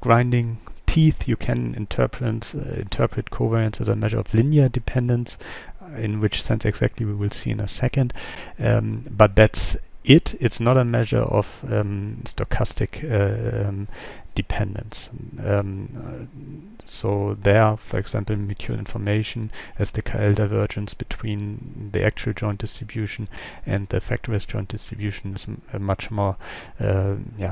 grinding teeth. You can interpret covariance as a measure of linear dependence, in which sense exactly we will see in a second. But that's it. It's not a measure of stochastic dependence. So there, for example, mutual information as the KL divergence between the actual joint distribution and the factorized joint distribution is a much more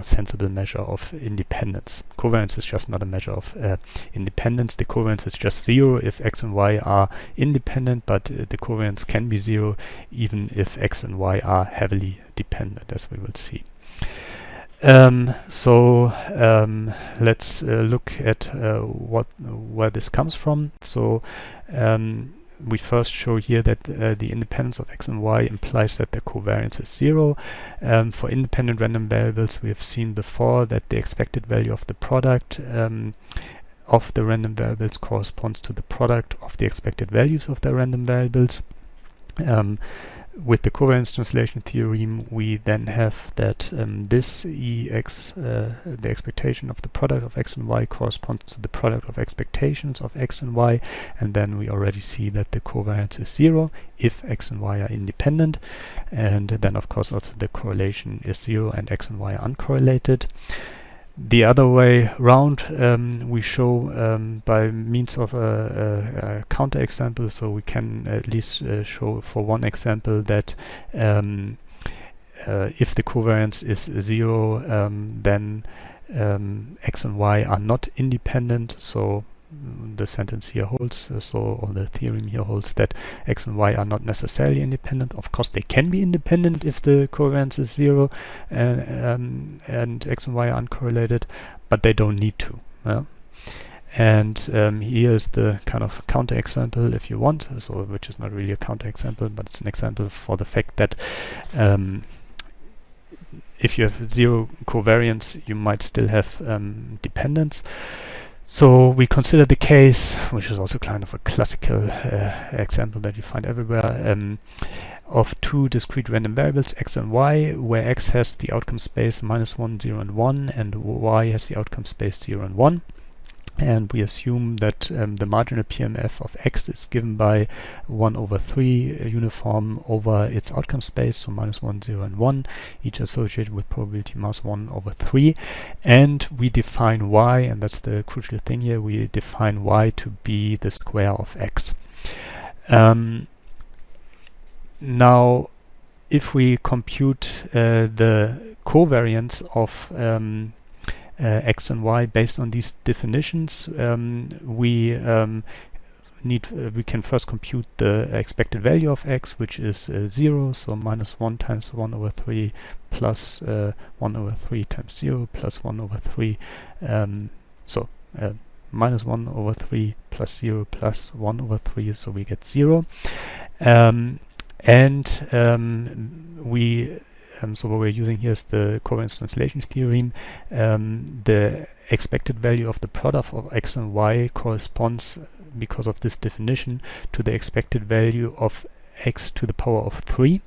sensible measure of independence. Covariance is just not a measure of independence. The covariance is just 0 if x and y are independent, but the covariance can be 0 even if x and y are heavily dependent, as we will see. Let's look at where this comes from. So we first show here that the independence of x and y implies that the covariance is 0. For independent random variables, we have seen before that the expected value of the product of the random variables corresponds to the product of the expected values of the random variables. With the covariance translation theorem, we then have that this Ex, the expectation of the product of x and y, corresponds to the product of expectations of x and y, and then we already see that the covariance is 0 if x and y are independent, and then of course also the correlation is 0 and x and y are uncorrelated. The other way round we show by means of a counter example. So we can at least show for one example that if the covariance is 0, then x and y are not independent. So the sentence here holds, or the theorem here holds, that x and y are not necessarily independent. Of course, they can be independent if the covariance is 0 and x and y are uncorrelated, but they don't need to. And here's the kind of counterexample, if you want, which is not really a counterexample, but it's an example for the fact that if you have 0 covariance, you might still have dependence. So we consider the case, which is also kind of a classical example that you find everywhere, of two discrete random variables, x and y, where x has the outcome space -1, 0, and 1, and y has the outcome space 0 and 1. And we assume that the marginal PMF of x is given by 1/3 uniform over its outcome space, so -1, 0, and 1, each associated with probability mass 1/3. And we define y, and that's the crucial thing here, we define y to be the square of x. Now, if we compute the covariance of x and y based on these definitions, we can first compute the expected value of x, which is 0, so -1 times 1/3 plus 1/3 times 0 plus 1/3, -1/3 plus 0 plus 1/3, so we get 0. So what we're using here is the covariance translation theorem. The expected value of the product of x and y corresponds, because of this definition, to the expected value of x to the power of 3.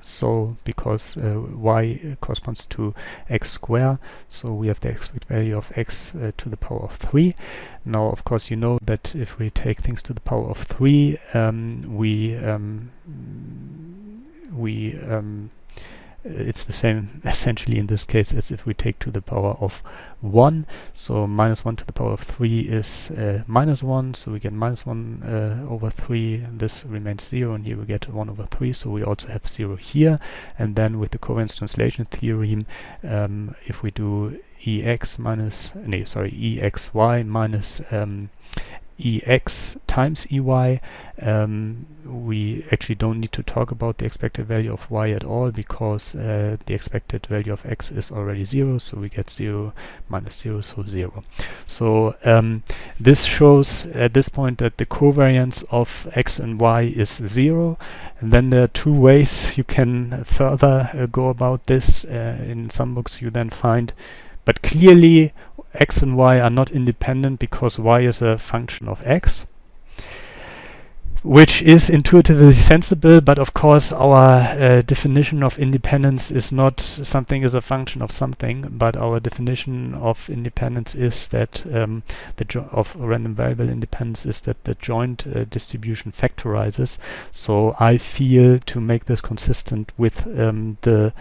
So because y corresponds to x squared, so we have the expected value of x to the power of 3. Now, of course, you know that if we take things to the power of 3, it's the same essentially in this case as if we take to the power of 1. So -1 to the power of 3 is -1, so we get -1/3. This remains 0, and here we get 1/3, so we also have 0 here. And then with the covariance translation theorem, if we do exy minus ex times ey, we actually don't need to talk about the expected value of y at all, because the expected value of x is already 0, so we get 0 minus 0, so 0. So this shows at this point that the covariance of x and y is 0. And then there are two ways you can further go about this. In some books you then find, but clearly x and y are not independent because y is a function of x, which is intuitively sensible, but of course our definition of independence is not something is a function of something, but our definition of independence is that of random variable independence is that the joint distribution factorizes. So I feel to make this consistent with the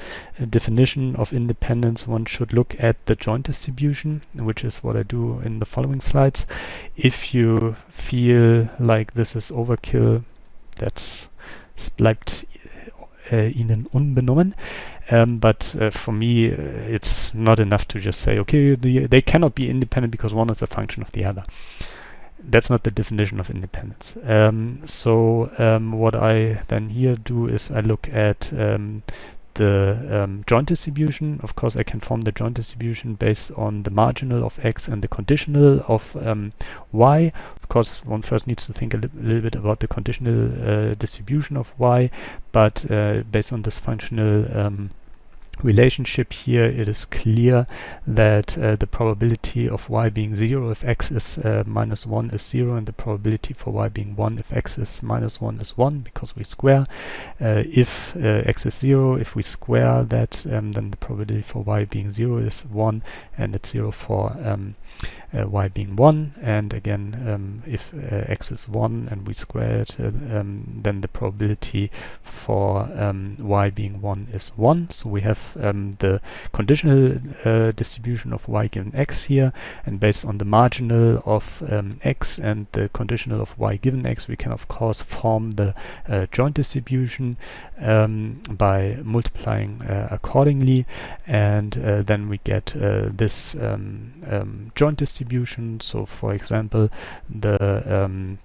definition of independence, one should look at the joint distribution, which is what I do in the following slides. If you feel like this is overkill, das bleibt Ihnen unbenommen. But for me, it's not enough to just say, okay, they cannot be independent because one is a function of the other. That's not the definition of independence. What I then here do is I look at the joint distribution. Of course, I can form the joint distribution based on the marginal of x and the conditional of y. Of course, one first needs to think a little bit about the conditional distribution of y, but based on this functional relationship here, it is clear that the probability of y being 0 if x is -1 is 0, and the probability for y being 1 if x is -1 is 1, because we square. If x is 0, if we square that, then the probability for y being 0 is 1, and it's 0 for y being 1. And again, if x is 1 and we square it, then the probability for y being 1 is 1. So we have of the conditional distribution of y given x here, and based on the marginal of x and the conditional of y given x, we can of course form the joint distribution by multiplying accordingly, and then we get this joint distribution. So for example, the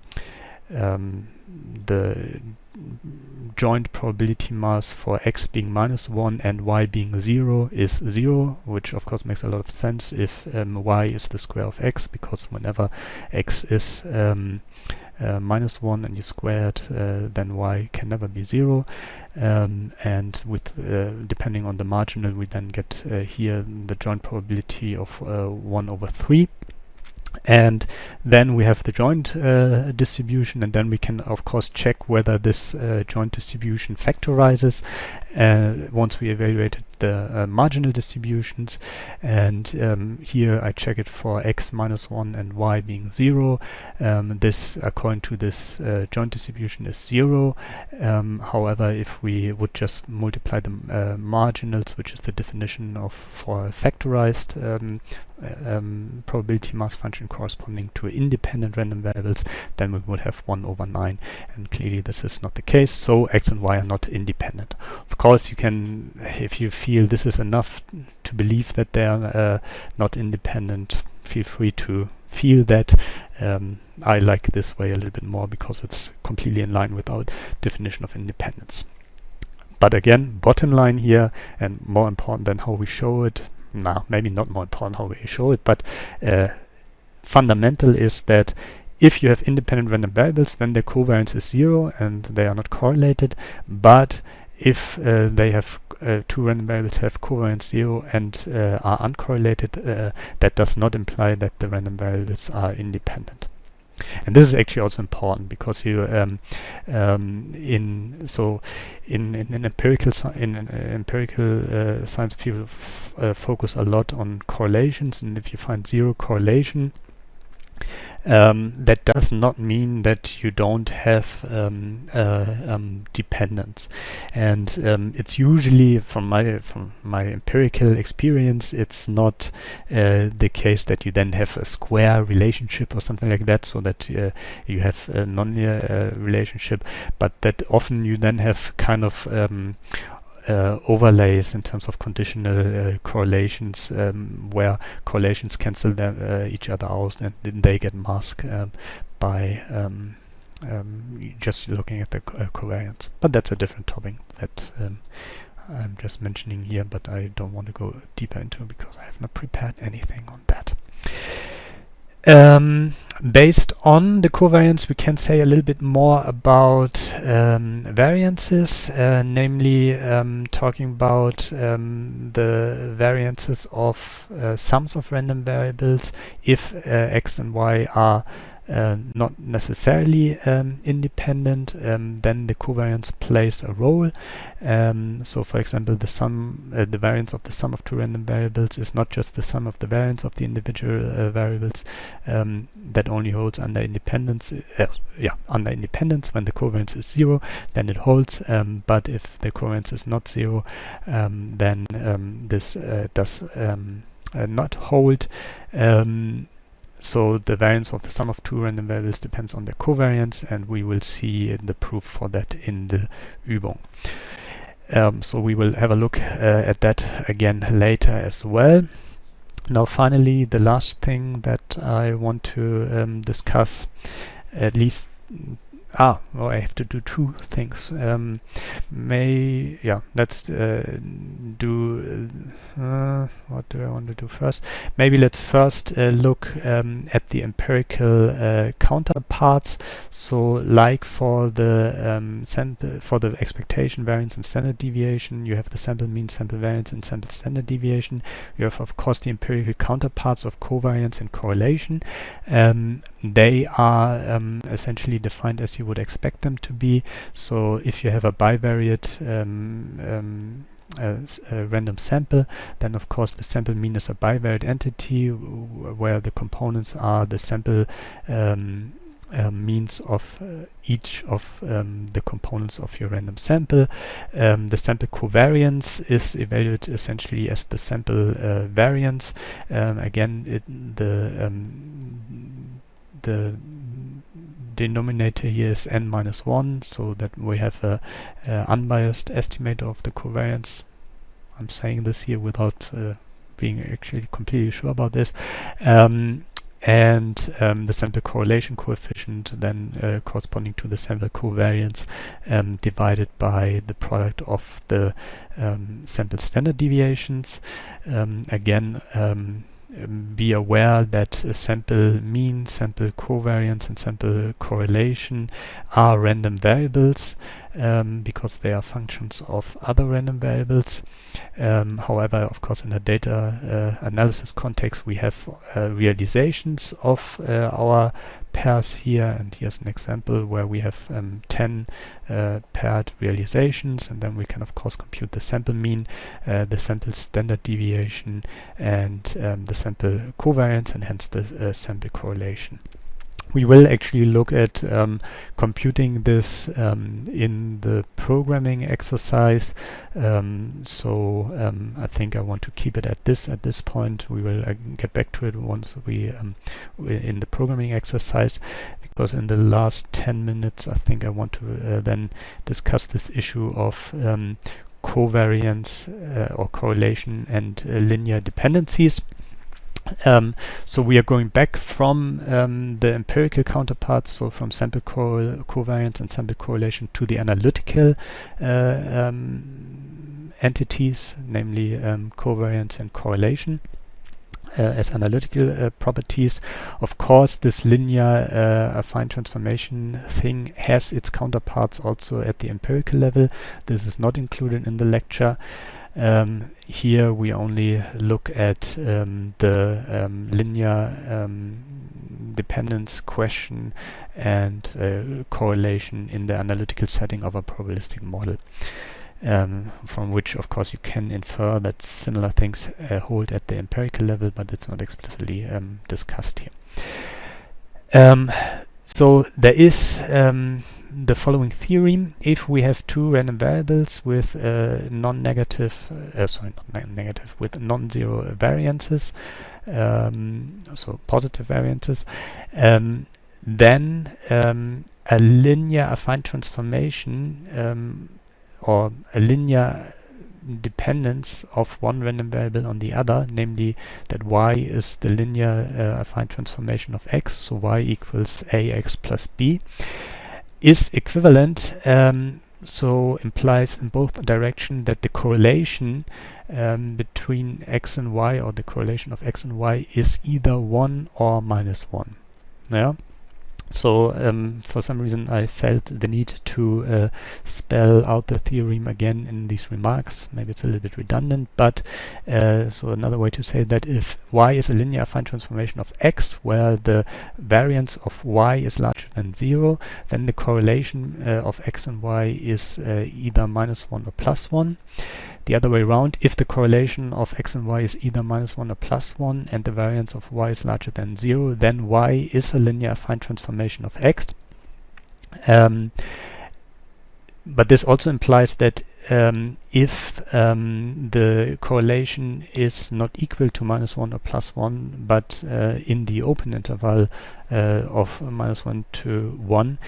joint probability mass for x being -1 and y being 0 is 0, which of course makes a lot of sense if y is the square of x, because whenever x is -1 and you square it, then y can never be 0. And with depending on the marginal, we then get here the joint probability of 1/3. And then we have the joint distribution, and then we can of course check whether this joint distribution factorizes once we evaluated the marginal distributions. And here I check it for x -1 and y being 0. This, according to this joint distribution, is 0. However, if we would just multiply the marginals, which is the definition of for a factorized probability mass function corresponding to independent random variables, then we would have 1/9, and clearly this is not the case, so x and y are not independent. Of course, you can, if you feel this is enough to believe that they are not independent, feel free to feel that. I like this way a little bit more because it's completely in line with our definition of independence. But again, bottom line here, and more important than how we show it, maybe not more important how we show it, but fundamental is that if you have independent random variables, then the covariance is 0 and they are not correlated. But if they have two random variables have covariance 0 and are uncorrelated, that does not imply that the random variables are independent. And this is actually also important because you in empirical science, people focus a lot on correlations, and if you find 0 correlation, that does not mean that you don't have dependence. And it's usually, from my empirical experience, it's not the case that you then have a square relationship or something like that, so that you have a nonlinear relationship, but that often you then have kind of overlays in terms of conditional correlations, where correlations cancel each other out, and then they get masked by just looking at the covariance. But that's a different topic that I'm just mentioning here, but I don't want to go deeper into because I have not prepared anything on that. Based on the covariance, we can say a little bit more about variances, namely talking about the variances of sums of random variables if x and y are not necessarily independent, then the covariance plays a role. So for example, the variance of the sum of two random variables is not just the sum of the variance of the individual variables. That only holds under independence. Under independence, when the covariance is 0, then it holds. But if the covariance is not 0, then this does not hold. So the variance of the sum of two random variables depends on their covariance, and we will see the proof for that in the Übung. So we will have a look at that again later as well. Now finally, the last thing that I want to discuss, at least I have to do two things. Let's do what do I want to do first? Maybe let's first look at the empirical counterparts. So like for the sample, for the expectation, variance and standard deviation, you have the sample mean, sample variance and sample standard deviation. You have of course the empirical counterparts of covariance and correlation. They are essentially defined as you would expect them to be. So if you have a bivariate random sample, then of course the sample mean is a bivariate entity where the components are the sample means of each of the components of your random sample. The sample covariance is evaluated essentially as the sample variance. Again, the denominator here is n minus 1, so that we have a unbiased estimator of the covariance. I'm saying this here without being actually completely sure about this. And the sample correlation coefficient then corresponding to the sample covariance divided by the product of the sample standard deviations. Again, be aware that sample mean, sample covariance, and sample correlation are random variables because they are functions of other random variables. However, of course, in a data analysis context, we have realizations of our pairs here, and here's an example where we have 10 paired realizations, and then we can of course compute the sample mean, the sample standard deviation, and the sample covariance, and hence the sample correlation. We will actually look at computing this in the programming exercise. I think I want to keep it at this point. We will get back to it once we're in the programming exercise, because in the last 10 minutes I think I want to then discuss this issue of covariance or correlation and linear dependencies. So we are going back from the empirical counterparts, so from sample covariance and sample correlation, to the analytical entities, namely covariance and correlation as analytical properties. Of course, this linear affine transformation thing has its counterparts also at the empirical level. This is not included in the lecture. Here we only look at the linear dependence question and correlation in the analytical setting of a probabilistic model, from which of course you can infer that similar things hold at the empirical level, but it's not explicitly discussed here. So there is the following theorem: if we have two random variables with non-negative, with non-zero variances, so positive variances, then a linear affine transformation or a linear dependence of one random variable on the other, namely that y is the linear affine transformation of x, so y equals ax plus b, is equivalent, so implies in both directions that the correlation between x and y, or the correlation of x and y, is either 1 or minus 1. Yeah. So for some reason I felt the need to spell out the theorem again in these remarks. Maybe it's a little bit redundant, but so another way to say that, if y is a linear affine transformation of x where the variance of y is larger than 0, then the correlation of x and y is either minus 1 or plus 1. The other way around, if the correlation of x and y is either minus 1 or plus 1 and the variance of y is larger than 0, then y is a linear affine transformation of x. But this also implies that if the correlation is not equal to minus 1 or plus 1, but in the open interval of minus 1 to 1,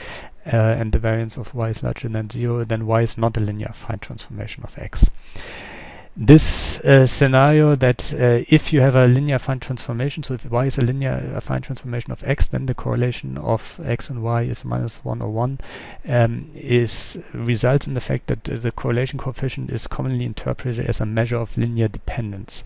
and the variance of y is larger than 0, then y is not a linear affine transformation of x. This scenario that if you have a linear affine transformation, so if y is a linear affine transformation of x, then the correlation of x and y is minus 1 or 1, results in the fact that the correlation coefficient is commonly interpreted as a measure of linear dependence.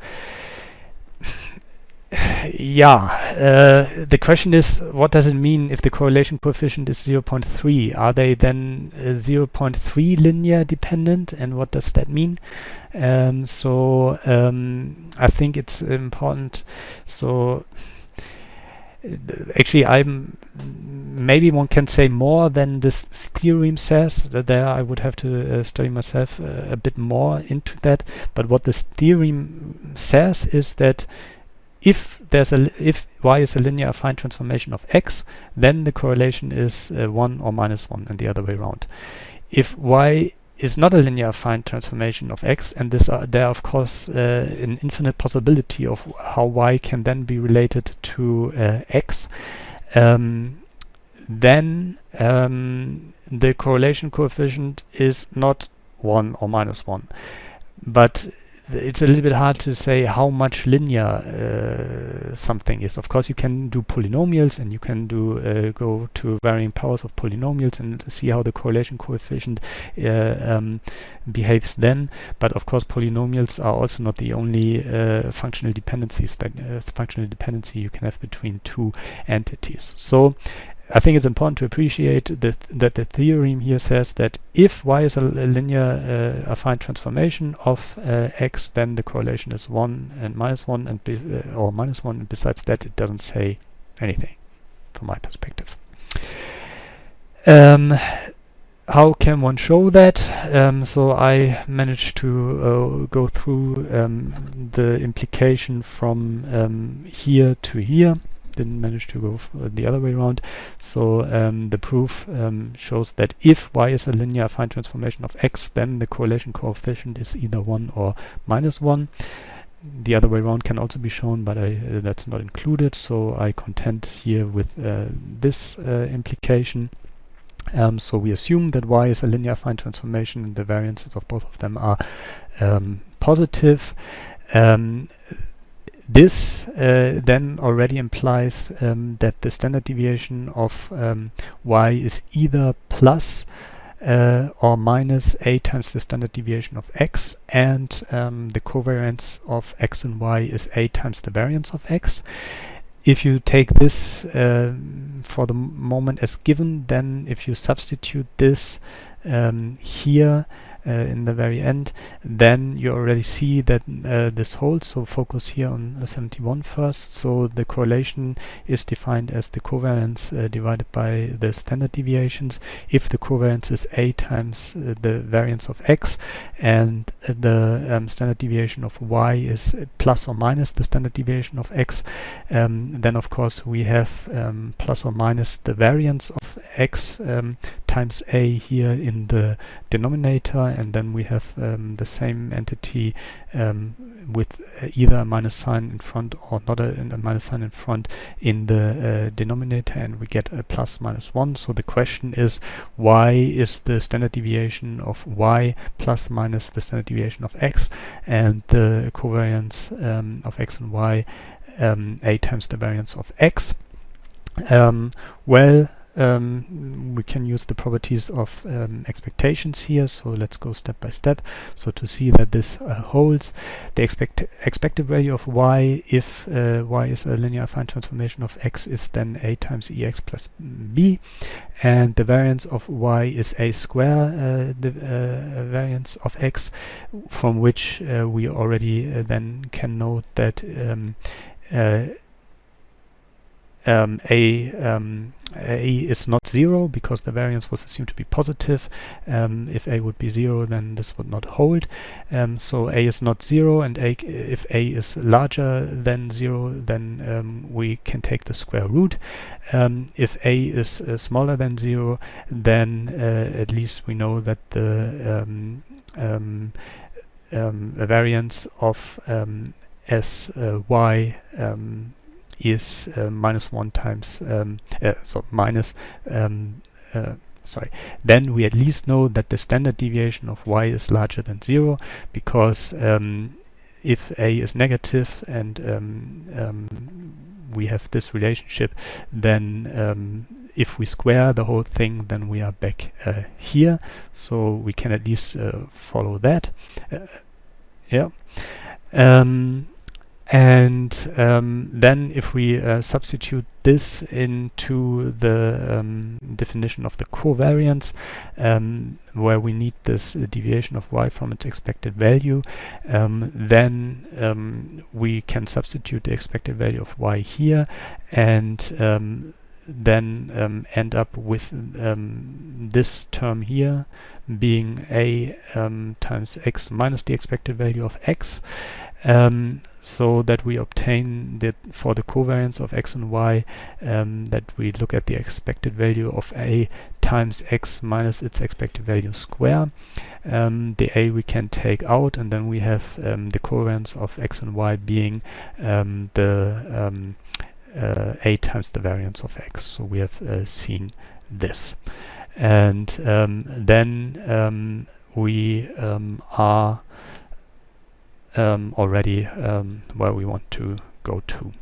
The question is, what does it mean if the correlation coefficient is 0.3? Are they then 0.3 linear dependent, and what does that mean? I think it's important. So actually, maybe one can say more than this theorem says. There I would have to study myself a bit more into that. But what this theorem says is that if y is a linear affine transformation of x, then the correlation is 1 or -1, and the other way around. If y is not a linear affine transformation of x, and there are of course an infinite possibility of how y can then be related to x, then the correlation coefficient is not 1 or -1. But it's a little bit hard to say how much linear something is. Of course, you can do polynomials, and you can do go to varying powers of polynomials and see how the correlation coefficient behaves then. But of course, polynomials are also not the only functional dependencies that functional dependency you can have between two entities. So I think it's important to appreciate that the theorem here says that if y is a linear affine transformation of x, then the correlation is 1 and -1, and or -1, and besides that it doesn't say anything from my perspective. How can one show that? So I managed to go through the implication from here to here. Didn't manage to go the other way around. So the proof shows that if y is a linear affine transformation of x, then the correlation coefficient is either 1 or -1. The other way around can also be shown, but that's not included, so I contend here with this implication. So we assume that y is a linear affine transformation, and the variances of both of them are positive. This then already implies that the standard deviation of y is either plus or minus a times the standard deviation of x, and the covariance of x and y is a times the variance of x. If you take this for the moment as given, then if you substitute this here in the very end, then you already see that this holds. So focus here on 71 first. So the correlation is defined as the covariance divided by the standard deviations. If the covariance is a times the variance of x, and the standard deviation of y is plus or minus the standard deviation of x, then of course we have plus or minus the variance of x times a here in the denominator, and then we have the same entity with either a minus sign in front or not a minus sign in front in the denominator, and we get a plus -1. So the question is, why is the standard deviation of y plus minus the standard deviation of x, and the covariance of x and y a times the variance of x? We can use the properties of expectations here, so let's go step by step. So to see that this holds, the expected value of y, if y is a linear affine transformation of x, is then a times ex plus b, and the variance of y is a square, the variance of x, from which we already then can note that a is not 0 because the variance was assumed to be positive. If a would be 0, then this would not hold. So a is not 0, and if a is larger than 0, then we can take the square root. If a is smaller than 0, then at least we know that the variance of sy is -1 times then we at least know that the standard deviation of y is larger than 0, because if a is negative and we have this relationship, then if we square the whole thing, then we are back here, so we can at least follow that. And then if we substitute this into the definition of the covariance, where we need this deviation of y from its expected value, then we can substitute the expected value of y here, and then end up with this term here being a times x minus the expected value of x. so that we obtain that for the covariance of x and y, that we look at the expected value of a times x minus its expected value square. The a we can take out, and then we have the covariance of x and y being the a times the variance of x. So we have seen this, and then we are already where we want to go to.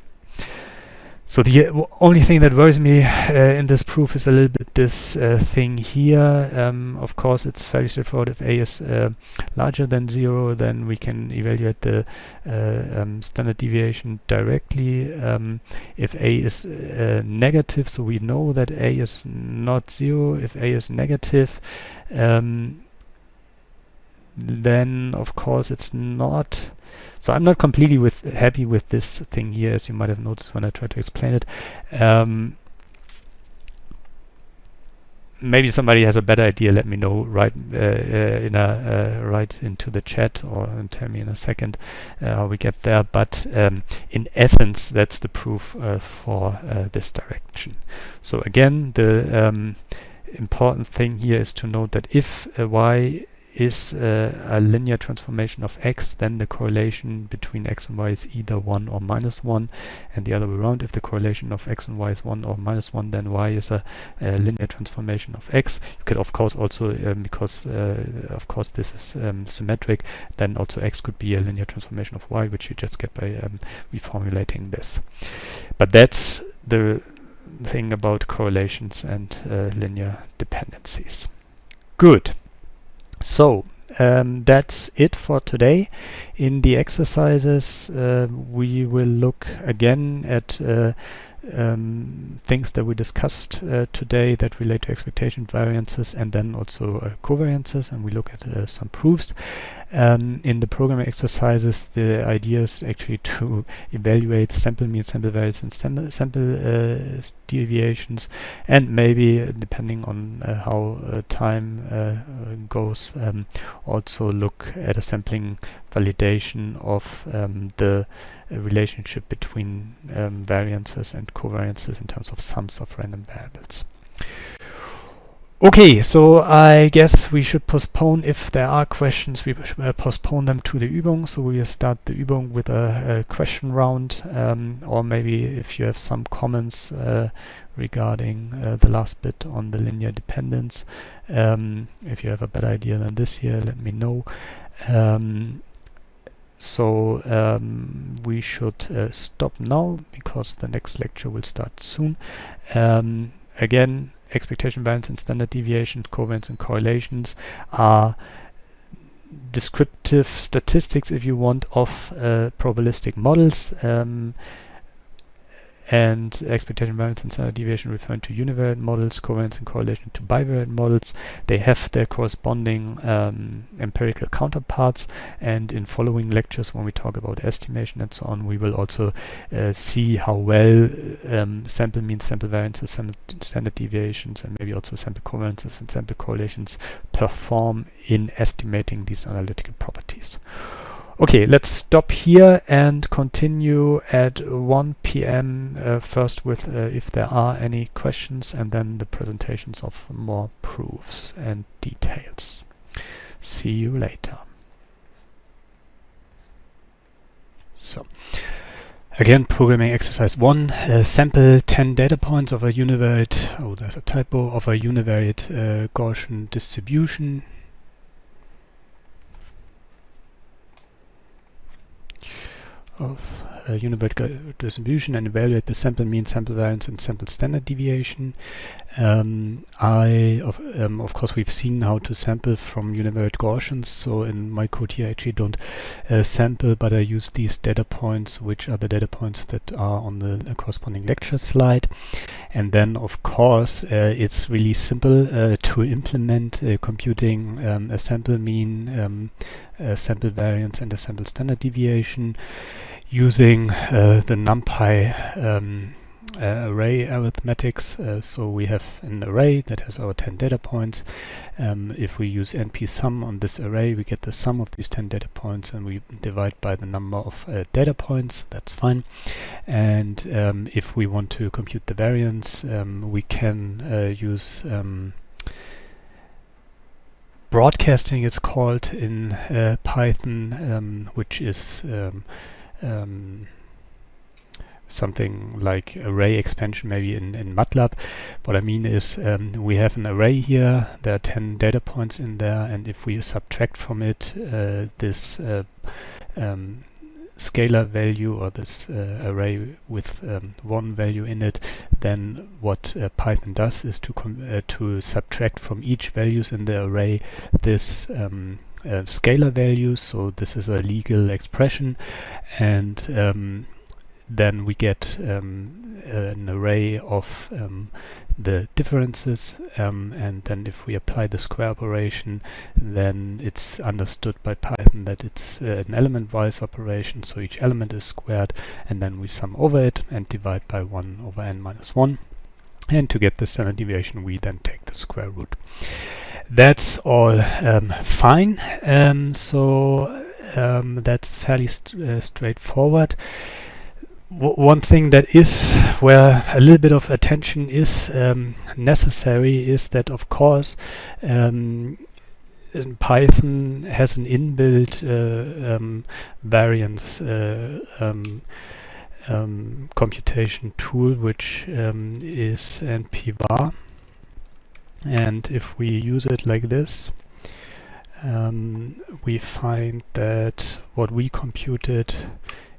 So the only thing that worries me in this proof is a little bit this thing here. Of course, it's fairly straightforward. If a is larger than 0, then we can evaluate the standard deviation directly. If a is negative, so we know that a is not 0. If a is negative, then of course it's not. So I'm not completely happy with this thing here, as you might have noticed when I tried to explain it. Maybe somebody has a better idea. Let me know right right into the chat, or tell me in a second how we get there. But in essence, that's the proof for this direction. So again, the important thing here is to note that if y is a linear transformation of x, then the correlation between x and y is either 1 or minus 1, and the other way around. If the correlation of x and y is 1 or minus 1, then y is a linear transformation of x. You could of course also, because of course this is symmetric, then also x could be a linear transformation of y, which you just get by reformulating this. But that's the thing about correlations and linear dependencies. Good. So that's it for today. In the exercises, we will look again at things that we discussed today that relate to expectation variances, and then also covariances, and we look at some proofs. In the programming exercises, the idea is actually to evaluate sample mean, sample variance, and sample deviations, and maybe, depending on how time goes, also look at a sampling validation of the relationship between variances and covariances in terms of sums of random variables. Okay, so I guess we should postpone, if there are questions, we postpone them to the Übung. So we will start the Übung with a question round, or maybe if you have some comments regarding the last bit on the linear dependence. If you have a better idea than this here, let me know. So we should stop now, because the next lecture will start soon. Again, expectation variance and standard deviation, covariance and correlations are descriptive statistics, if you want, of probabilistic models. And expectation variance and standard deviation referring to univariate models, covariance and correlation to bivariate models. They have their corresponding empirical counterparts, and in following lectures, when we talk about estimation and so on, we will also see how well sample means, sample variances, standard deviations, and maybe also sample covariances and sample correlations perform in estimating these analytical properties. Okay, let's stop here and continue at 1 p.m. First with if there are any questions, and then the presentations of more proofs and details. See you later. So, again, programming exercise 1. Sample 10 data points of a univariate, oh, there's a typo, of a univariate Gaussian distribution. Of a univariate distribution, and evaluate the sample mean, sample variance, and sample standard deviation. Of course, we've seen how to sample from univariate Gaussians, so in my code here I actually don't sample, but I use these data points, which are the data points that are on the corresponding lecture slide. And then, of course, it's really simple to implement computing a sample mean, a sample variance, and a sample standard deviation using the NumPy array arithmetics. So we have an array that has our 10 data points. If we use np-sum on this array, we get the sum of these 10 data points, and we divide by the number of data points. That's fine. And if we want to compute the variance, we can use broadcasting, it's called in Python, which is something like array expansion maybe in MATLAB. What I mean is we have an array here, there are 10 data points in there, and if we subtract from it this scalar value, or this array with one value in it, then what Python does is to subtract from each values in the array this scalar value. So this is a legal expression, and then we get an array of the differences, and then if we apply the square operation, then it's understood by Python that it's an element-wise operation, so each element is squared, and then we sum over it and divide by 1 over n minus 1. And to get the standard deviation, we then take the square root. That's all fine. So that's fairly straightforward. One thing that is where a little bit of attention is necessary is that, of course, Python has an inbuilt variance computation tool, which is npvar. And if we use it like this, we find that what we computed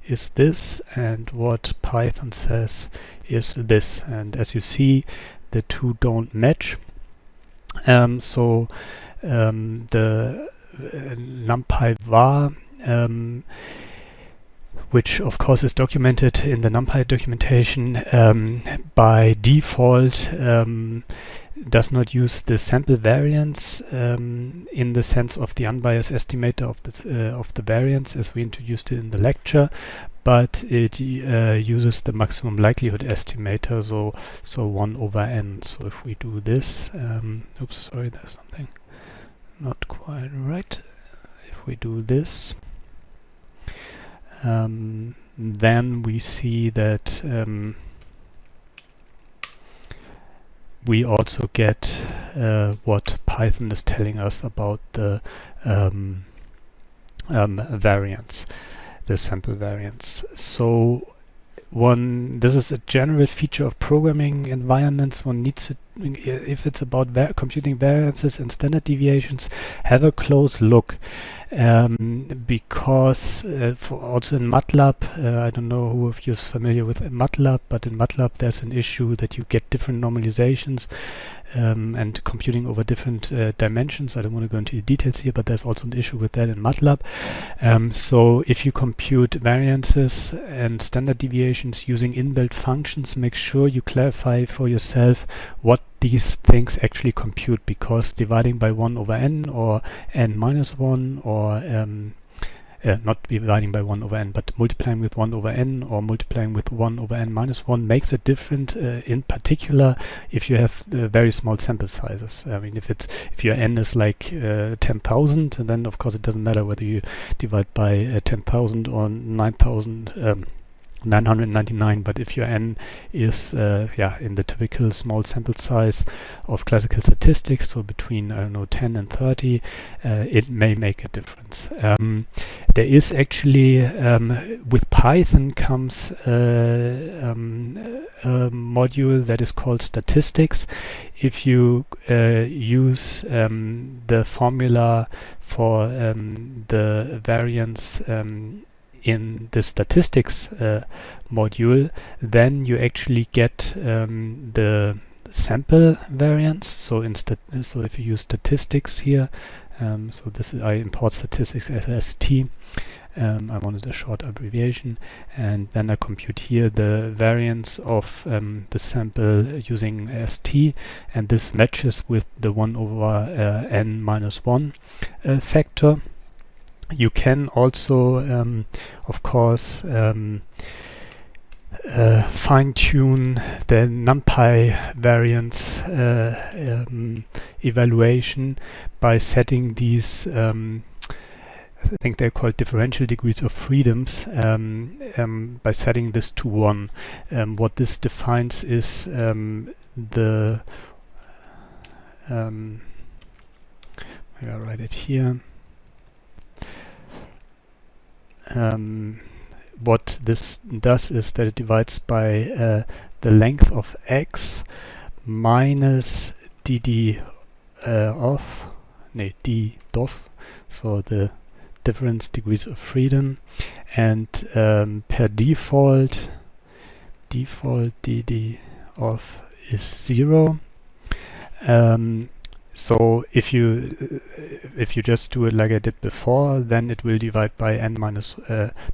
is this, and what Python says is this. And as you see, the two don't match. So the NumPy var, which of course is documented in the NumPy documentation, by default does not use the sample variance in the sense of the unbiased estimator of the variance as we introduced it in the lecture, but it uses the maximum likelihood estimator, so 1 over n. So if we do this, oops, sorry, there's something not quite right. If we do this, then we see that we also get what Python is telling us about the variance, the sample variance. So this is a general feature of programming environments. One needs to, if it's about computing variances and standard deviations, have a close look. Because also in MATLAB, I don't know who of you is familiar with MATLAB, but in MATLAB there's an issue that you get different normalizations and computing over different dimensions. I don't want to go into the details here, but there's also an issue with that in MATLAB. So if you compute variances and standard deviations using inbuilt functions, make sure you clarify for yourself what these things actually compute, because dividing by 1 over n or n minus 1, or not dividing by 1 over n, but multiplying with 1 over n or multiplying with 1 over n minus 1 makes a difference, in particular if you have very small sample sizes. I mean, if your n is like 10,000, then of course it doesn't matter whether you divide by 10,000 or 999, but if your n is in the typical small sample size of classical statistics, so between 10 and 30, it may make a difference. There is actually with Python comes a module that is called statistics. If you use the formula for the variance in the statistics module, then you actually get the sample variance. So so if you use statistics here, so this is, I import statistics as st. I wanted a short abbreviation, and then I compute here the variance of the sample using st, and this matches with the 1 over n minus 1 factor. You can also, of course, fine-tune the NumPy variance evaluation by setting these I think they're called differential degrees of freedoms, by setting this to 1. What this defines is the maybe I'll write it here. What this does is that it divides by the length of x minus dd of, d dof, so the difference degrees of freedom, and per default dd of is 0. So if you just do it like I did before, then it will divide by n minus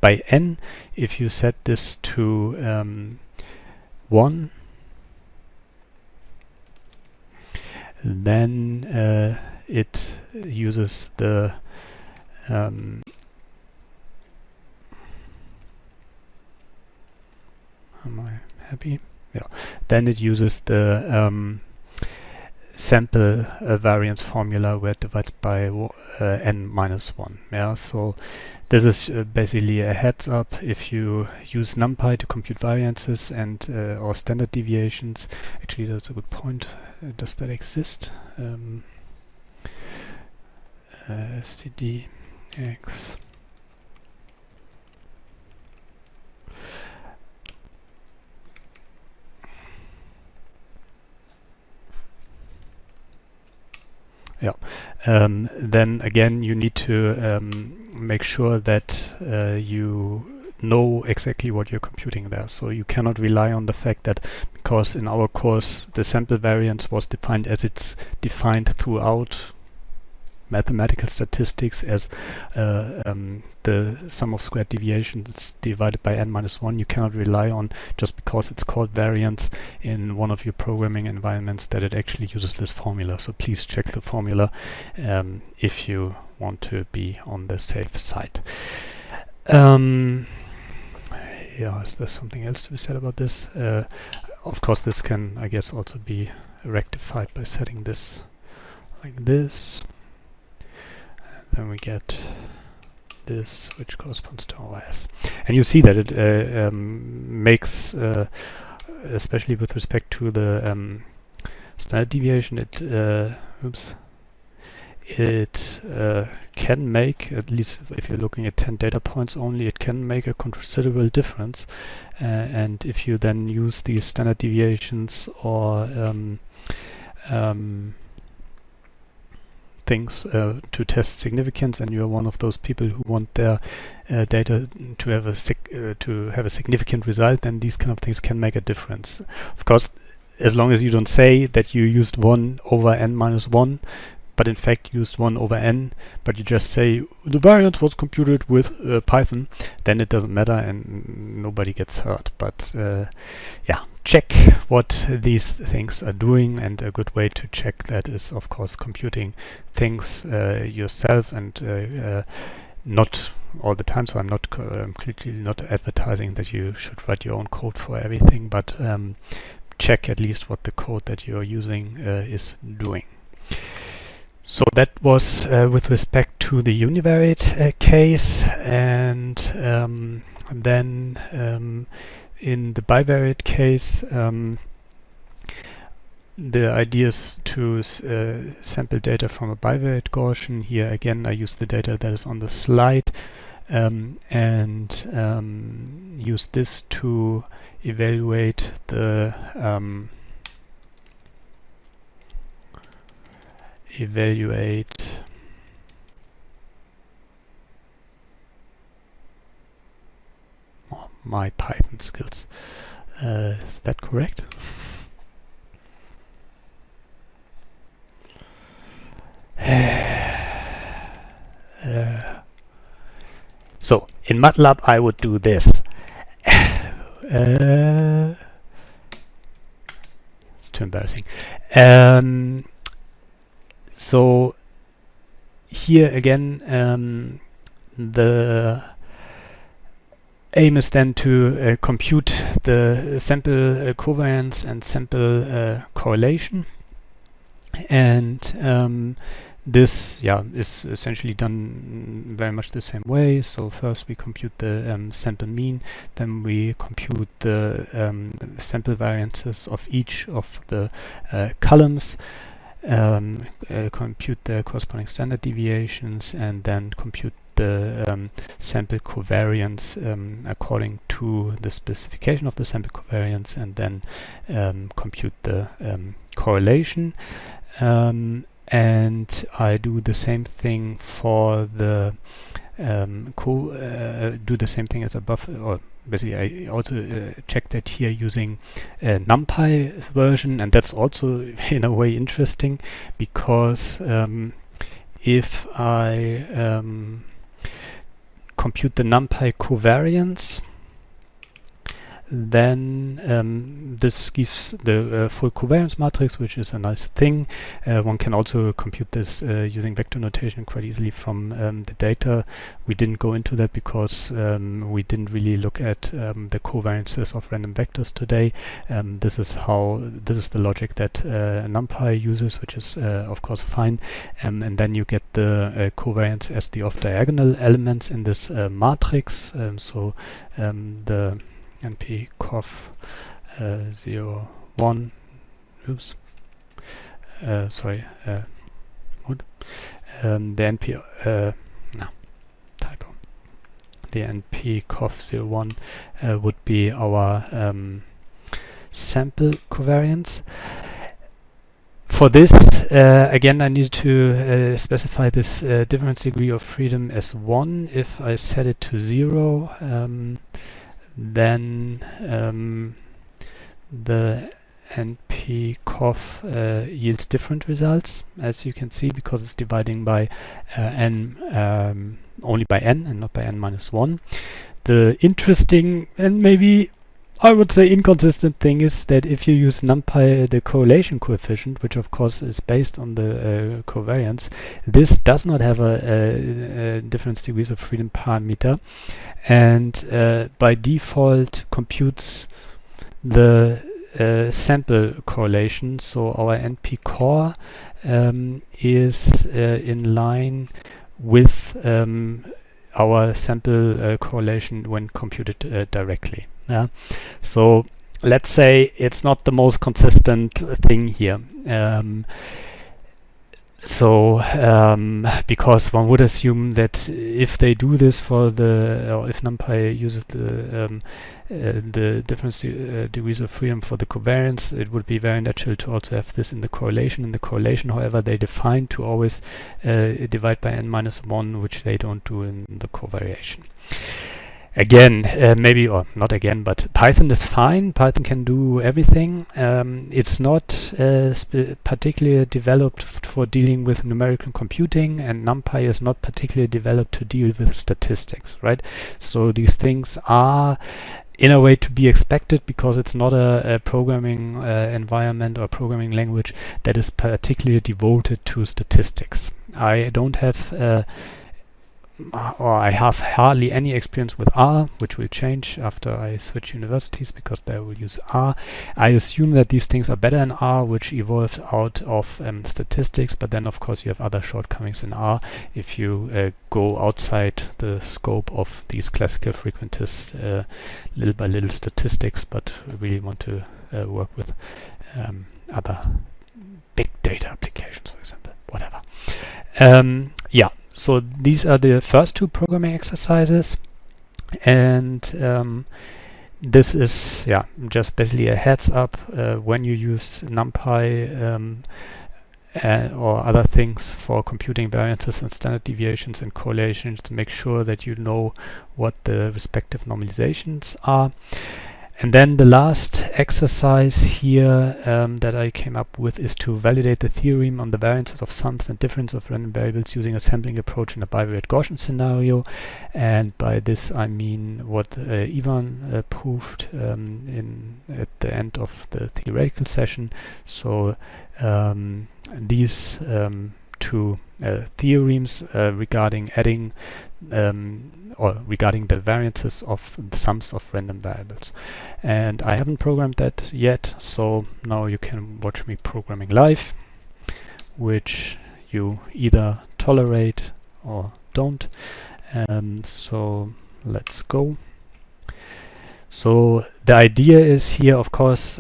by n. If you set this to 1, then it uses the am I happy? Yeah. Then it uses the sample variance formula where it divides by n minus 1. Yeah, so this is basically a heads up. If you use NumPy to compute variances and or standard deviations, actually that's a good point. Does that exist? stdx yeah. Then again, you need to make sure that you know exactly what you're computing there. So you cannot rely on the fact that because in our course the sample variance was defined as it's defined throughout mathematical statistics as the sum of squared deviations divided by n minus 1. You cannot rely on, just because it's called variance in one of your programming environments, that it actually uses this formula. So please check the formula if you want to be on the safe side. Yeah, is there something else to be said about this? Of course, this can, I guess, also be rectified by setting this like this. Then we get this, which corresponds to our S. And you see that it makes, especially with respect to the standard deviation, it can make, at least if you're looking at 10 data points only, it can make a considerable difference. And if you then use these standard deviations or things to test significance, and you're one of those people who want their data to have a significant result, then these kind of things can make a difference. Of course, as long as you don't say that you used 1 over n minus 1, but in fact used 1 over n, but you just say the variance was computed with Python, then it doesn't matter and nobody gets hurt. But yeah, check what these things are doing, and a good way to check that is, of course, computing things yourself, and not all the time. So I'm not completely not advertising that you should write your own code for everything, but check at least what the code that you're using is doing. So that was with respect to the univariate case, and then in the bivariate case, the idea is to sample data from a bivariate Gaussian. Here again, I use the data that is on the slide, and use this to evaluate the my Python skills. Is that correct? So in MATLAB I would do this. It's too embarrassing. So here again, the aim is then to compute the sample covariance and sample correlation, and this is essentially done very much the same way. So first we compute the sample mean, then we compute the sample variances of each of the columns, compute the corresponding standard deviations, and then compute the sample covariance according to the specification of the sample covariance, and then compute the correlation. And I do the same thing for the do the same thing as above, or basically I also check that here using NumPy version, and that's also in a way interesting, because if I compute the NumPy covariance, then this gives the full covariance matrix, which is a nice thing. One can also compute this using vector notation quite easily from the data. We didn't go into that because we didn't really look at the covariances of random vectors today. This is the logic that NumPy uses, which is of course fine. And then you get the covariance as the off-diagonal elements in this matrix. So the NP cov 0, 1, oops, sorry, what? The NP, no, typo. The NP cov 0, 1 would be our sample covariance. For this, again, I need to specify this difference degree of freedom as 1. If I set it to 0, then the NP cov yields different results, as you can see, because it's dividing by n only by n and not by n minus 1. The interesting and maybe I would say inconsistent thing is that if you use NumPy, the correlation coefficient, which of course is based on the covariance, this does not have a difference degrees of freedom parameter, and by default computes the sample correlation. So our NP core is in line with our sample correlation when computed directly. Yeah. So let's say it's not the most consistent thing here. Because one would assume that if they do this for or if NumPy uses the difference degrees of freedom for the covariance, it would be very natural to also have this in the correlation. In the correlation, however, they define to always divide by n minus 1, which they don't do in the covariation. Again, maybe, or not again, but Python is fine. Python can do everything. It's not particularly developed for dealing with numerical computing, and NumPy is not particularly developed to deal with statistics, right? So these things are in a way to be expected, because it's not a programming environment or programming language that is particularly devoted to statistics. I don't have or I have hardly any experience with R, which will change after I switch universities, because they will use R. I assume that these things are better in R, which evolved out of statistics, but then of course you have other shortcomings in R if you go outside the scope of these classical frequentist little by little statistics, but really want to work with other big data applications, for example, whatever. Yeah. So these are the first two programming exercises, and this is just basically a heads up when you use NumPy or other things for computing variances and standard deviations and correlations, to make sure that you know what the respective normalizations are. And then the last exercise here that I came up with is to validate the theorem on the variances of sums and difference of random variables using a sampling approach in a bivariate Gaussian scenario. And by this I mean what Ivan proved at the end of the theoretical session. So these two theorems regarding adding or regarding the variances of the sums of random variables. And I haven't programmed that yet, so now you can watch me programming live, which you either tolerate or don't. So let's go. So the idea is here, of course,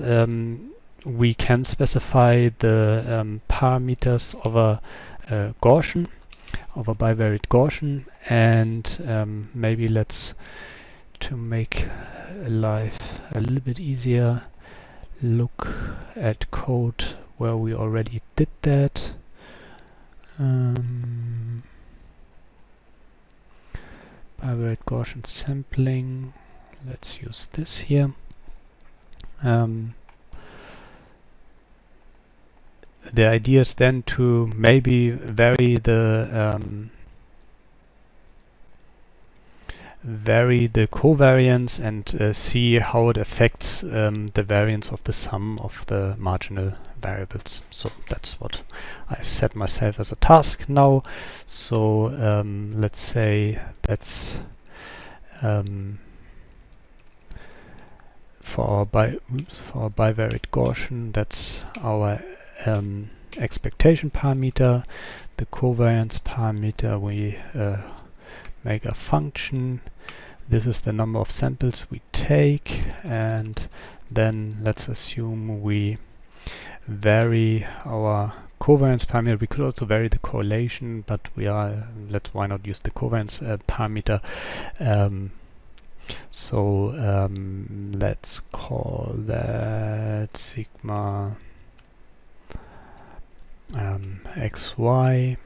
we can specify the parameters of a Gaussian, of a bivariate Gaussian, and maybe to make life a little bit easier, look at code where we already did that. Bivariate Gaussian sampling. Let's use this here. The idea is then to maybe vary the covariance and see how it affects the variance of the sum of the marginal variables. So that's what I set myself as a task now. So let's say that's for our bivariate Gaussian, that's our expectation parameter. The covariance parameter, we make a function. This is the number of samples we take, and then let's assume we vary our covariance parameter. We could also vary the correlation, but why not use the covariance parameter. So let's call that sigma xy,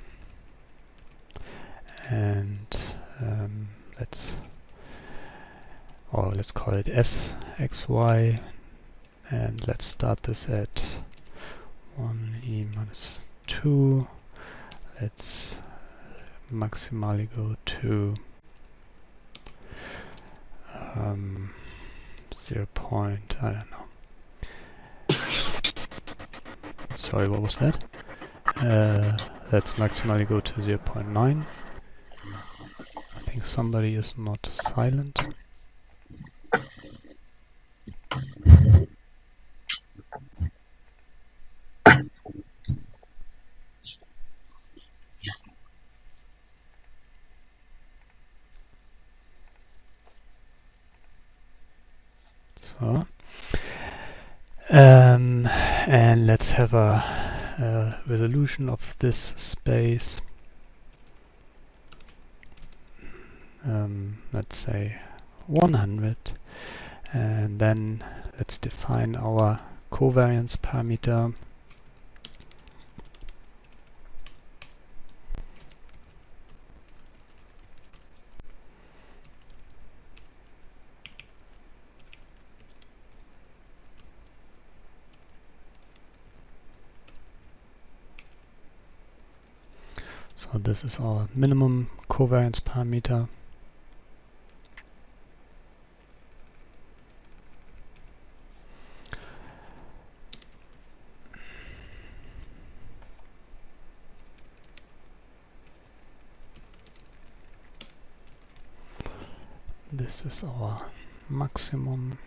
and let's call it sxy, and let's start this at 1e minus 2. Let's maximally go to 0 point, I don't know. Sorry, what was that? Let's maximally go to 0.9. I think somebody is not silent. So, and let's have a resolution of this space. Let's say 100, and then let's define our covariance parameter. So this is our minimum covariance parameter. This is our maximum.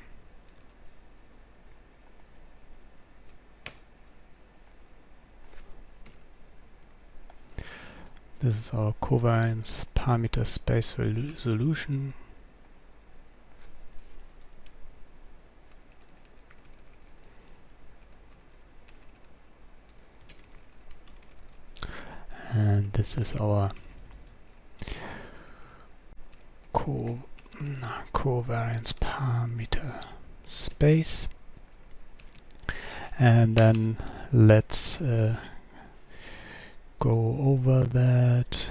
This is our covariance parameter space resolution. And this is our covariance parameter space. And then let's go over that.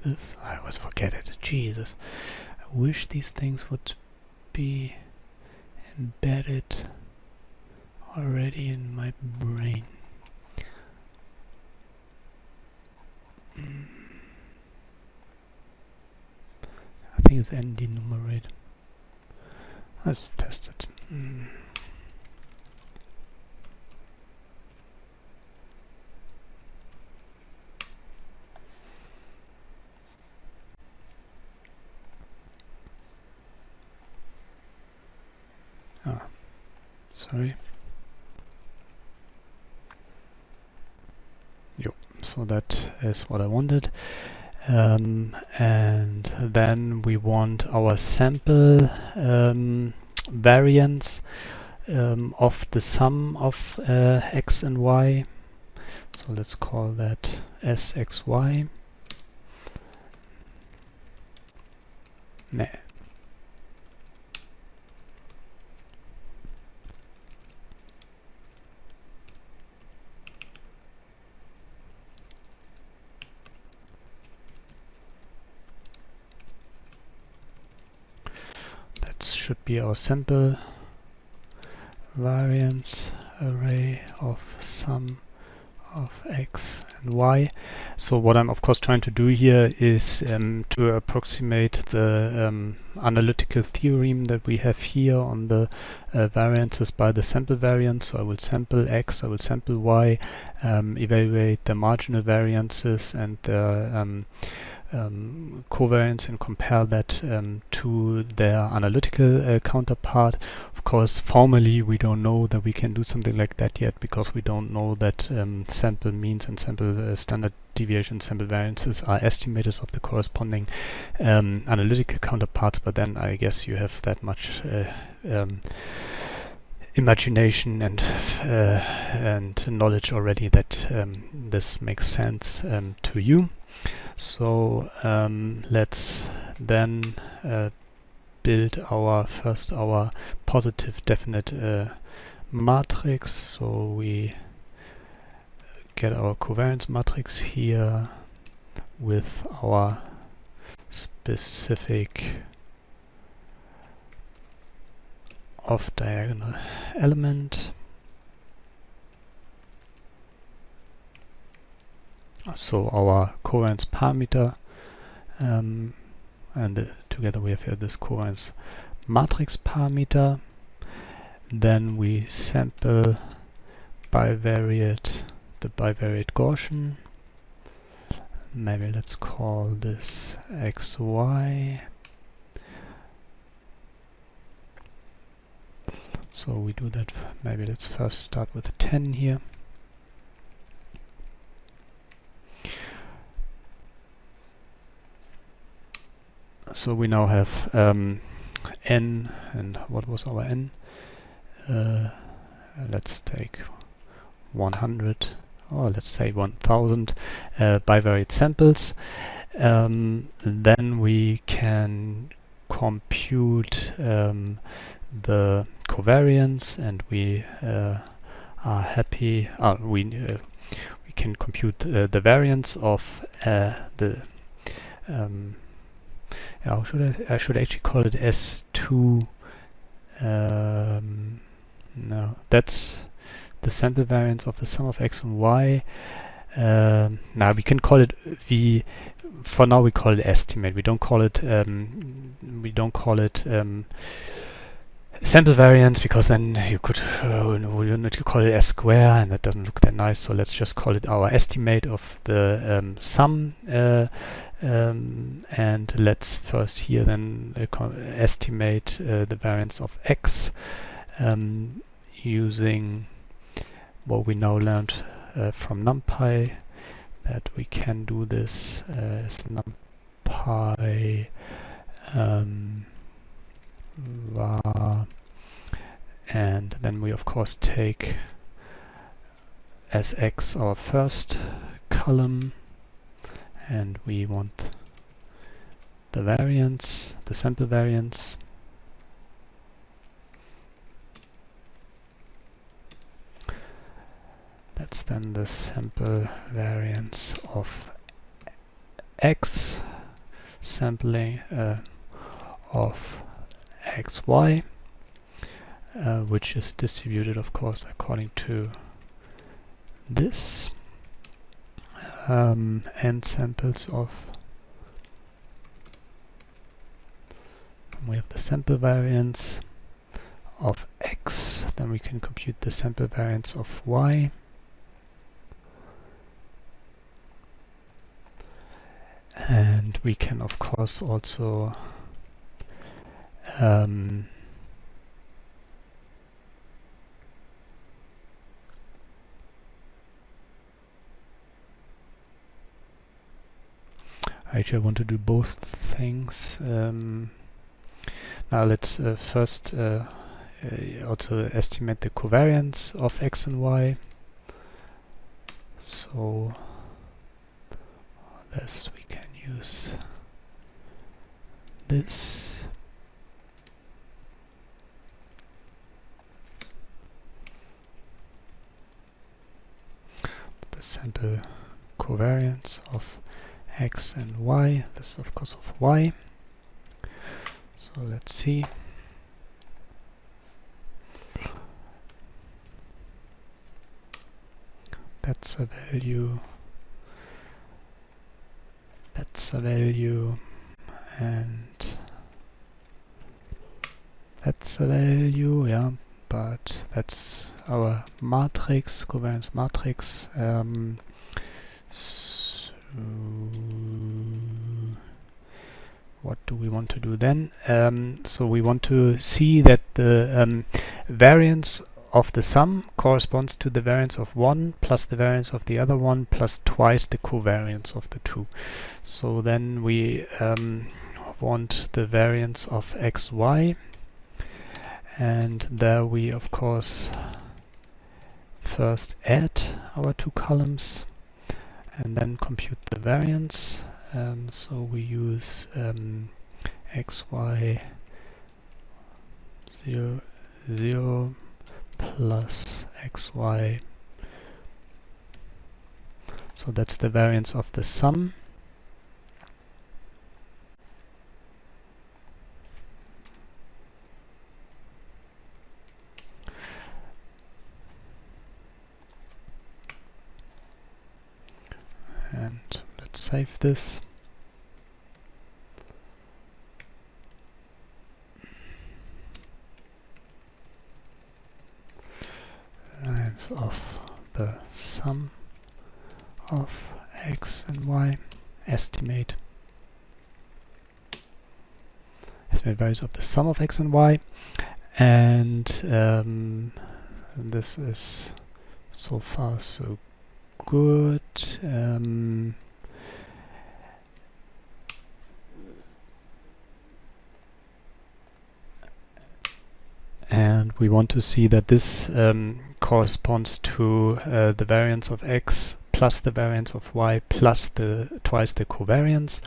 This, I always forget it. Jesus. I wish these things would be embedded already in my brain. think it's n denumerator. Let's test it. Sorry. So that is what I wanted. And then we want our sample variance of the sum of x and y. So let's call that sxy. Nah. Should be our sample variance array of sum of x and y. So what I'm of course trying to do here is to approximate the analytical theorem that we have here on the variances by the sample variance. So I will sample x, I will sample y, evaluate the marginal variances and the covariance and compare that to their analytical counterpart. Of course, formally we don't know that we can do something like that yet, because we don't know that sample means and sample standard deviation sample variances are estimators of the corresponding analytical counterparts. But then I guess you have that much imagination and knowledge already that this makes sense to you. So let's then build our positive definite matrix. So we get our covariance matrix here with our specific off-diagonal element. So our covariance parameter, and together we have here this covariance matrix parameter. Then we sample the bivariate Gaussian. Maybe let's call this xy. So we do that. Maybe let's first start with a 10 here. So we now have n, and what was our n? Let's take 100, or let's say 1000 bivariate samples. Then we can compute the covariance, and we are happy. We can compute the variance of the I should actually call it S2. No, that's the sample variance of the sum of x and y. Now we can call it for now we call it estimate. We don't call it sample variance, because then you could call it S square, and that doesn't look that nice. So let's just call it our estimate of the sum. And let's first here then estimate the variance of x using what we now learned from NumPy, that we can do this as NumPy var, and then we of course take as x our first column, and we want the variance, the sample variance. That's then the sample variance of x, sampling of xy, which is distributed of course according to this. N samples of We have the sample variance of x, then we can compute the sample variance of y. And we can of course also actually I want to do both things. Now let's first also estimate the covariance of x and y. So this we can use this. The sample covariance of x and y. This is of course of y. So let's see. That's a value. That's a value. And that's a value, yeah, but that's our matrix, covariance matrix. So what do we want to do then? So we want to see that the variance of the sum corresponds to the variance of one plus the variance of the other one plus twice the covariance of the two. So then we want the variance of xy, and there we of course first add our two columns and then compute the variance. So we use xy 0, 0 plus xy. So that's the variance of the sum. And let's save this. Variance of the sum of x and y. Estimate variance of the sum of x and y. And this is so far so good. And we want to see that this corresponds to the variance of x plus the variance of y plus twice the covariance.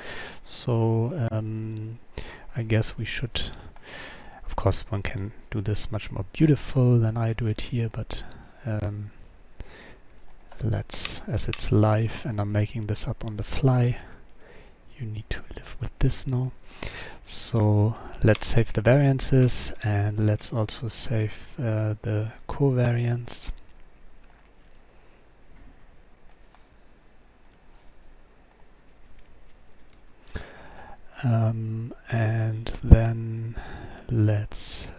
So I guess we should, of course one can do this much more beautiful than I do it here, but let's, as it's live and I'm making this up on the fly, you need to live with this now. So let's save the variances and let's also save the covariance. And then let's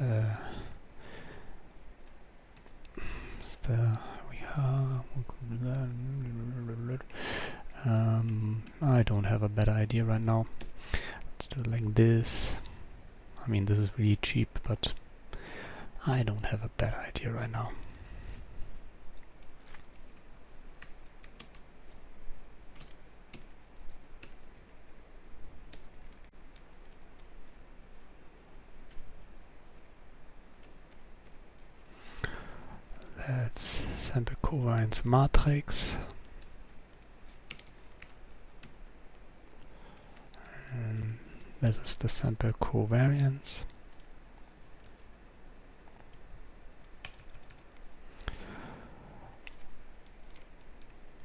I don't have a better idea right now. Let's do it like this. I mean, this is really cheap, but I don't have a better idea right now. Let's sample covariance matrix. And this is the sample covariance.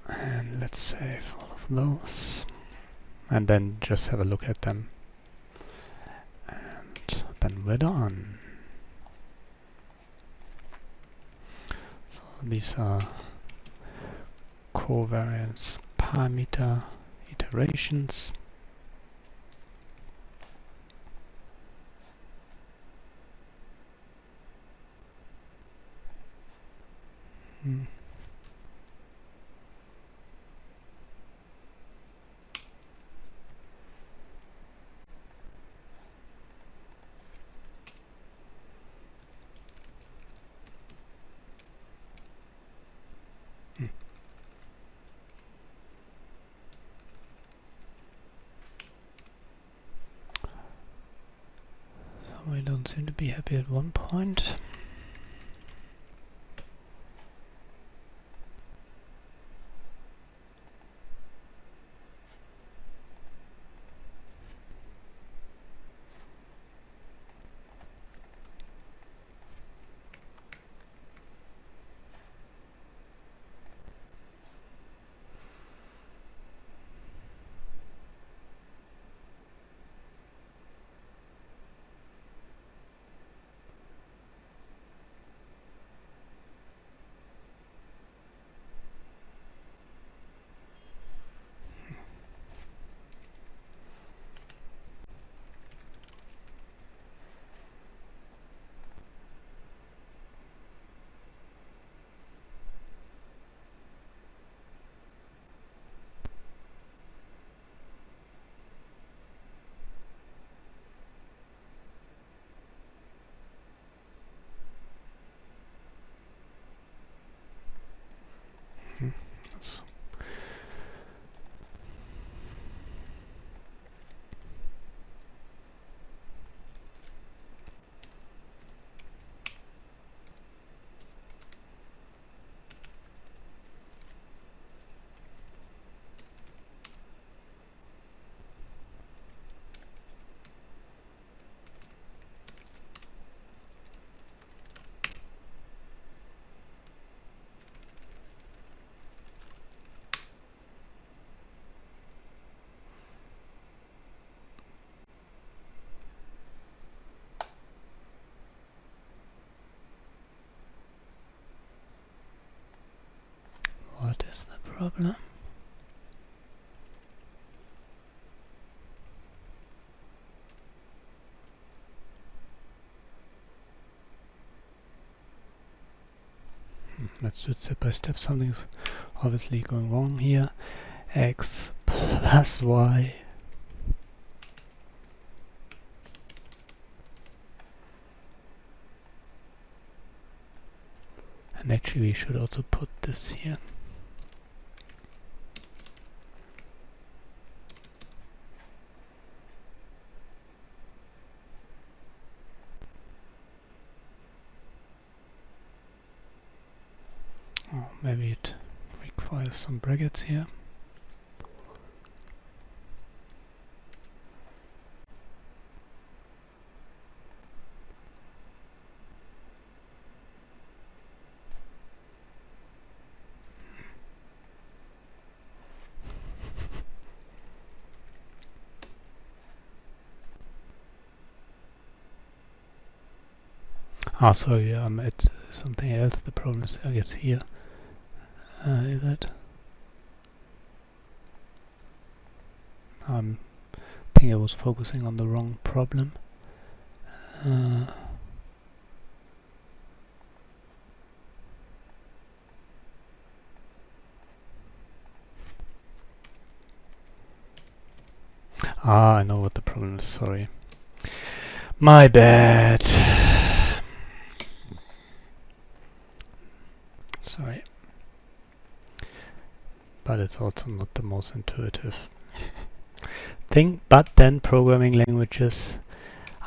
And let's save all of those. And then just have a look at them. And then we're done. So these are covariance parameter iterations. we don't seem to be happy at one point. What is the problem? Let's do it step by step. Something's obviously going wrong here. X plus y. And actually we should also put this here. Oh, maybe it requires some brackets here. Ah, sorry, I'm at something else. The problem is, I guess, here. Is it? I think I was focusing on the wrong problem. I know what the problem is, sorry. My bad. Sorry. But it's also not the most intuitive thing. But then programming languages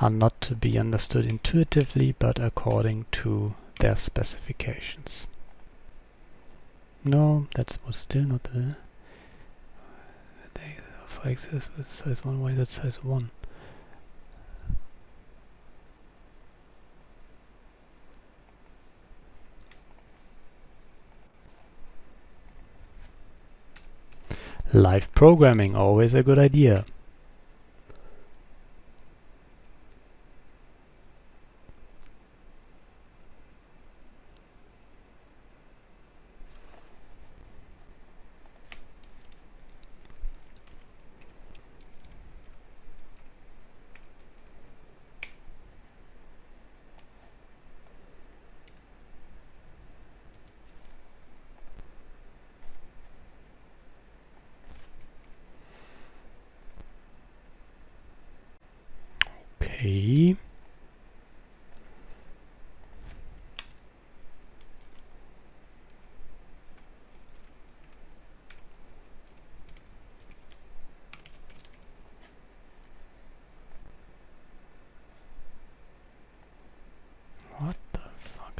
are not to be understood intuitively, but according to their specifications. No, that was still not the... For x is with size 1, y that's size 1. Live programming, always a good idea. Okay.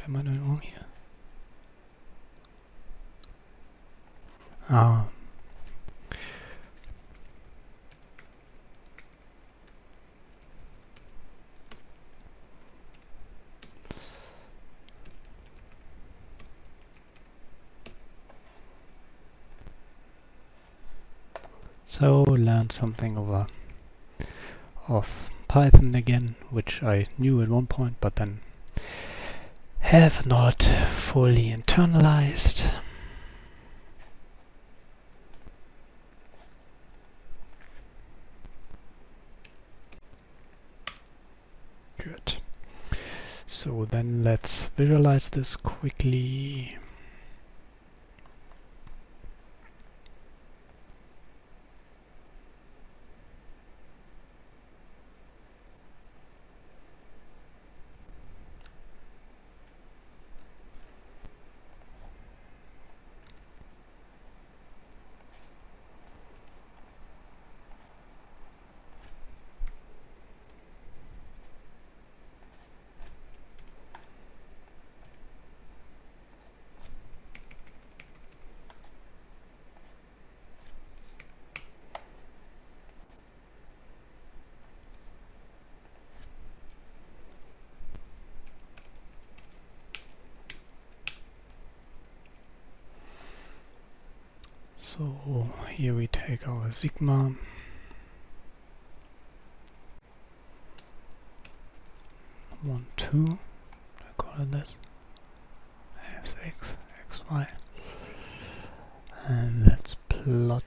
am I doing wrong here? Ah. So learn something of Python again, which I knew at one point, but then have not fully internalized. Good. So then let's visualize this quickly. So here we take our sigma, one, two, I call it this, fx, xy, and let's plot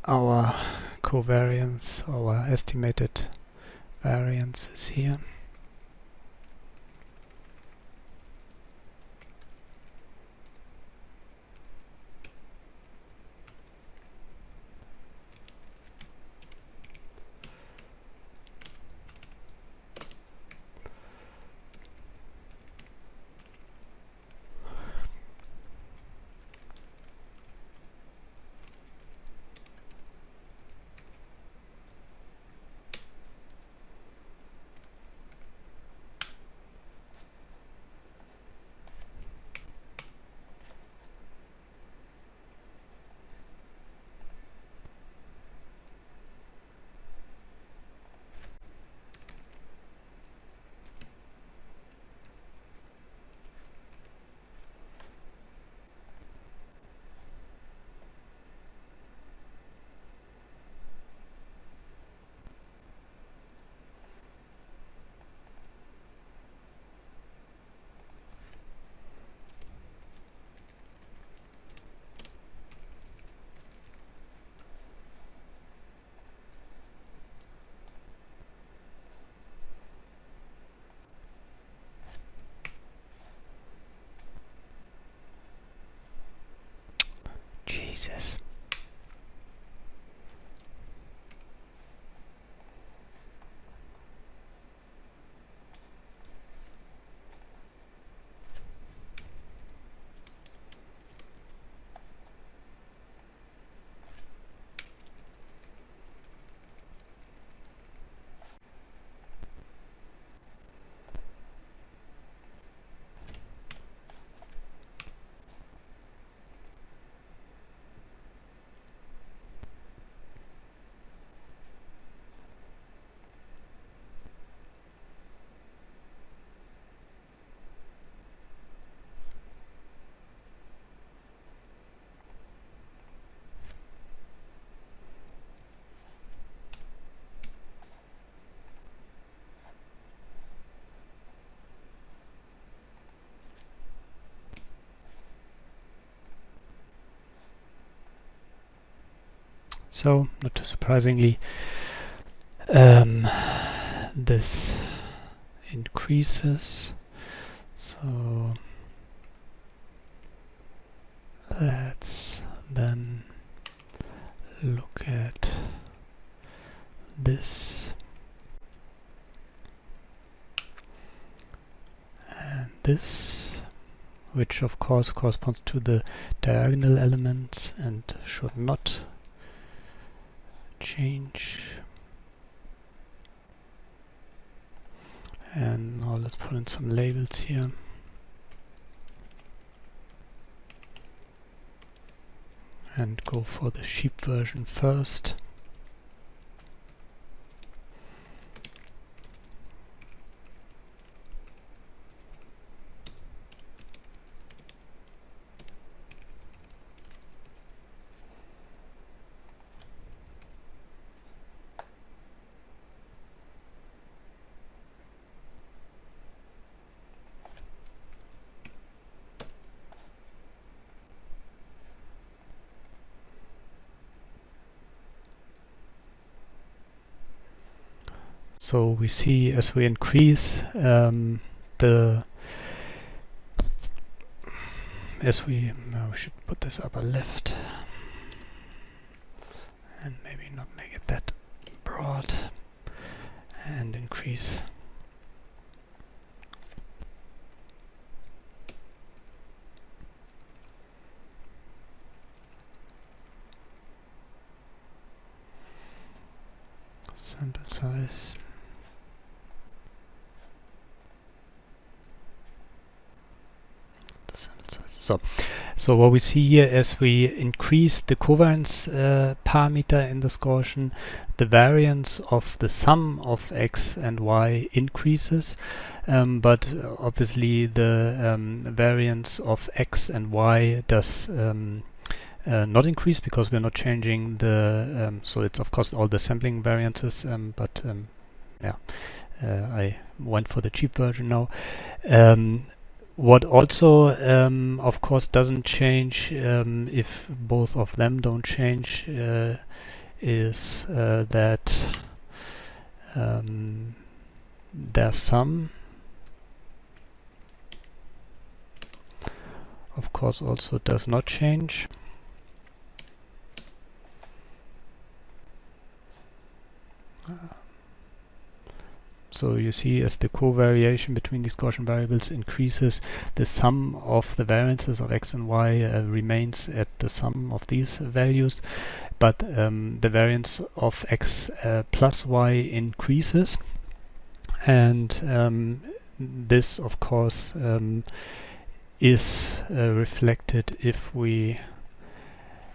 our covariance, our estimated variances here. Jesus. So, not too surprisingly, this increases. So let's then look at this and this, which of course corresponds to the diagonal elements and should not change. And now let's put in some labels here. and go for the cheap version first. So we see as we increase we should put this upper left and maybe not make it that broad, and increase sample size. So what we see here is we increase the covariance parameter in this Gaussian, the variance of the sum of x and y increases, but obviously the variance of x and y does not increase because we're not changing the so it's of course all the sampling variances, but yeah, I went for the cheap version now. What also of course doesn't change if both of them don't change is that their sum of course also does not change. So you see, as the covariation between these Gaussian variables increases, the sum of the variances of x and y remains at the sum of these values, but the variance of x plus y increases, and this of course is reflected if we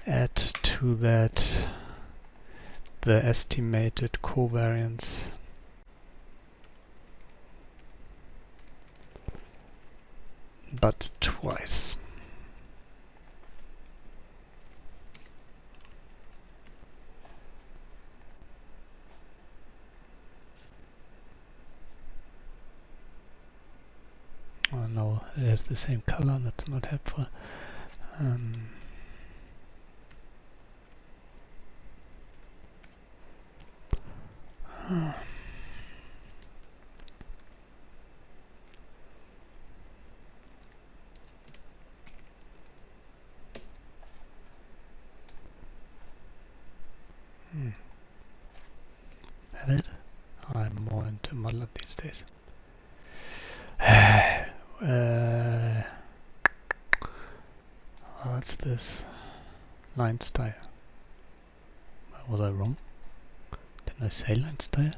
add to that the estimated covariance but twice. Oh no, it has the same color, that's not helpful. That it? I'm more into MATLAB these days. What's this? Line style. Was I wrong? Didn't I say line style?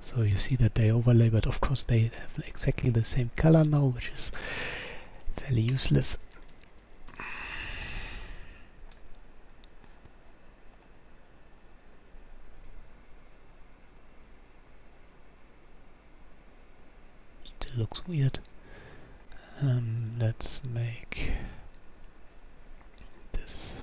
So you see that they overlay, but of course they have exactly the same color now, which is fairly useless. Still looks weird. Let's make this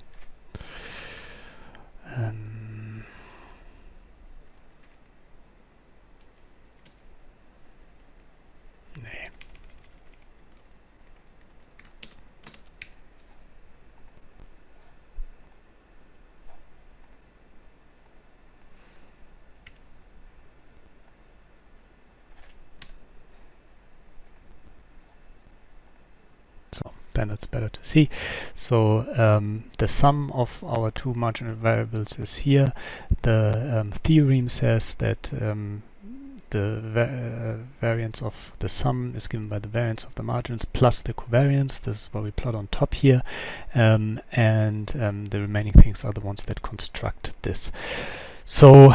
then it's better to see. So the sum of our two marginal variables is here. The theorem says that the variance of the sum is given by the variance of the margins plus the covariance. This is what we plot on top here, and the remaining things are the ones that construct this. So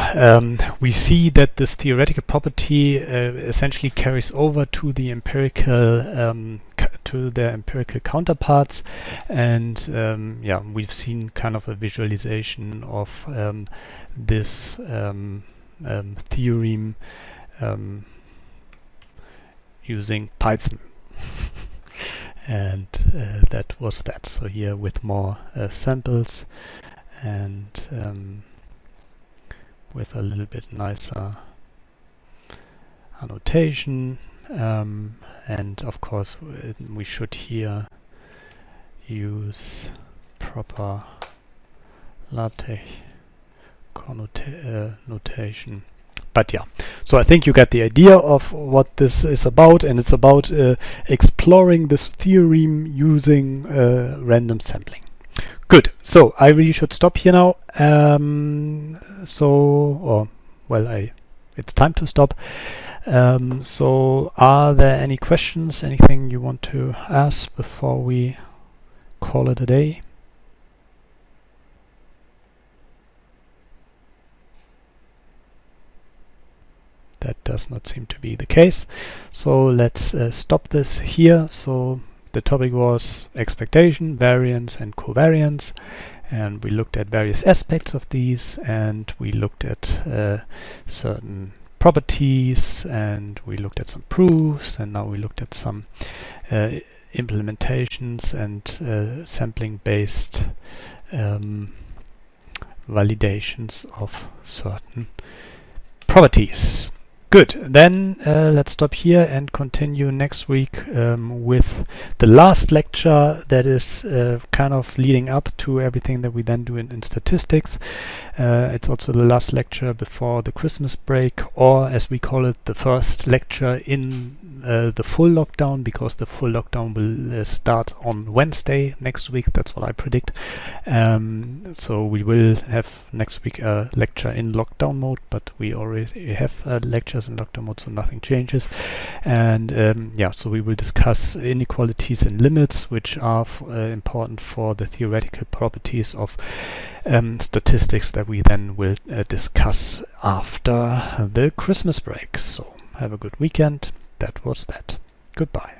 we see that this theoretical property essentially carries over to the empirical counterparts, and yeah, we've seen kind of a visualization of this theorem using Python. And that was that. So here with more samples and with a little bit nicer annotation, and of course we should here use proper LaTeX notation. But yeah, so I think you get the idea of what this is about, and it's about exploring this theorem using random sampling. Good. So I really should stop here now. It's time to stop. So are there any questions, anything you want to ask before we call it a day? That does not seem to be the case. So let's stop this here. So the topic was expectation, variance, and covariance, and we looked at various aspects of these, and we looked at certain properties, and we looked at some proofs, and now we looked at some implementations and sampling-based validations of certain properties. Good, then let's stop here and continue next week with the last lecture that is kind of leading up to everything that we then do in statistics. It's also the last lecture before the Christmas break, or as we call it, the first lecture in the full lockdown, because the full lockdown will start on Wednesday next week. That's what I predict. So we will have next week a lecture in lockdown mode, but we already have lectures in lockdown mode, so nothing changes. And yeah, so we will discuss inequalities and limits, which are important for the theoretical properties of statistics that we then will discuss after the Christmas break. So have a good weekend. That was that. Goodbye.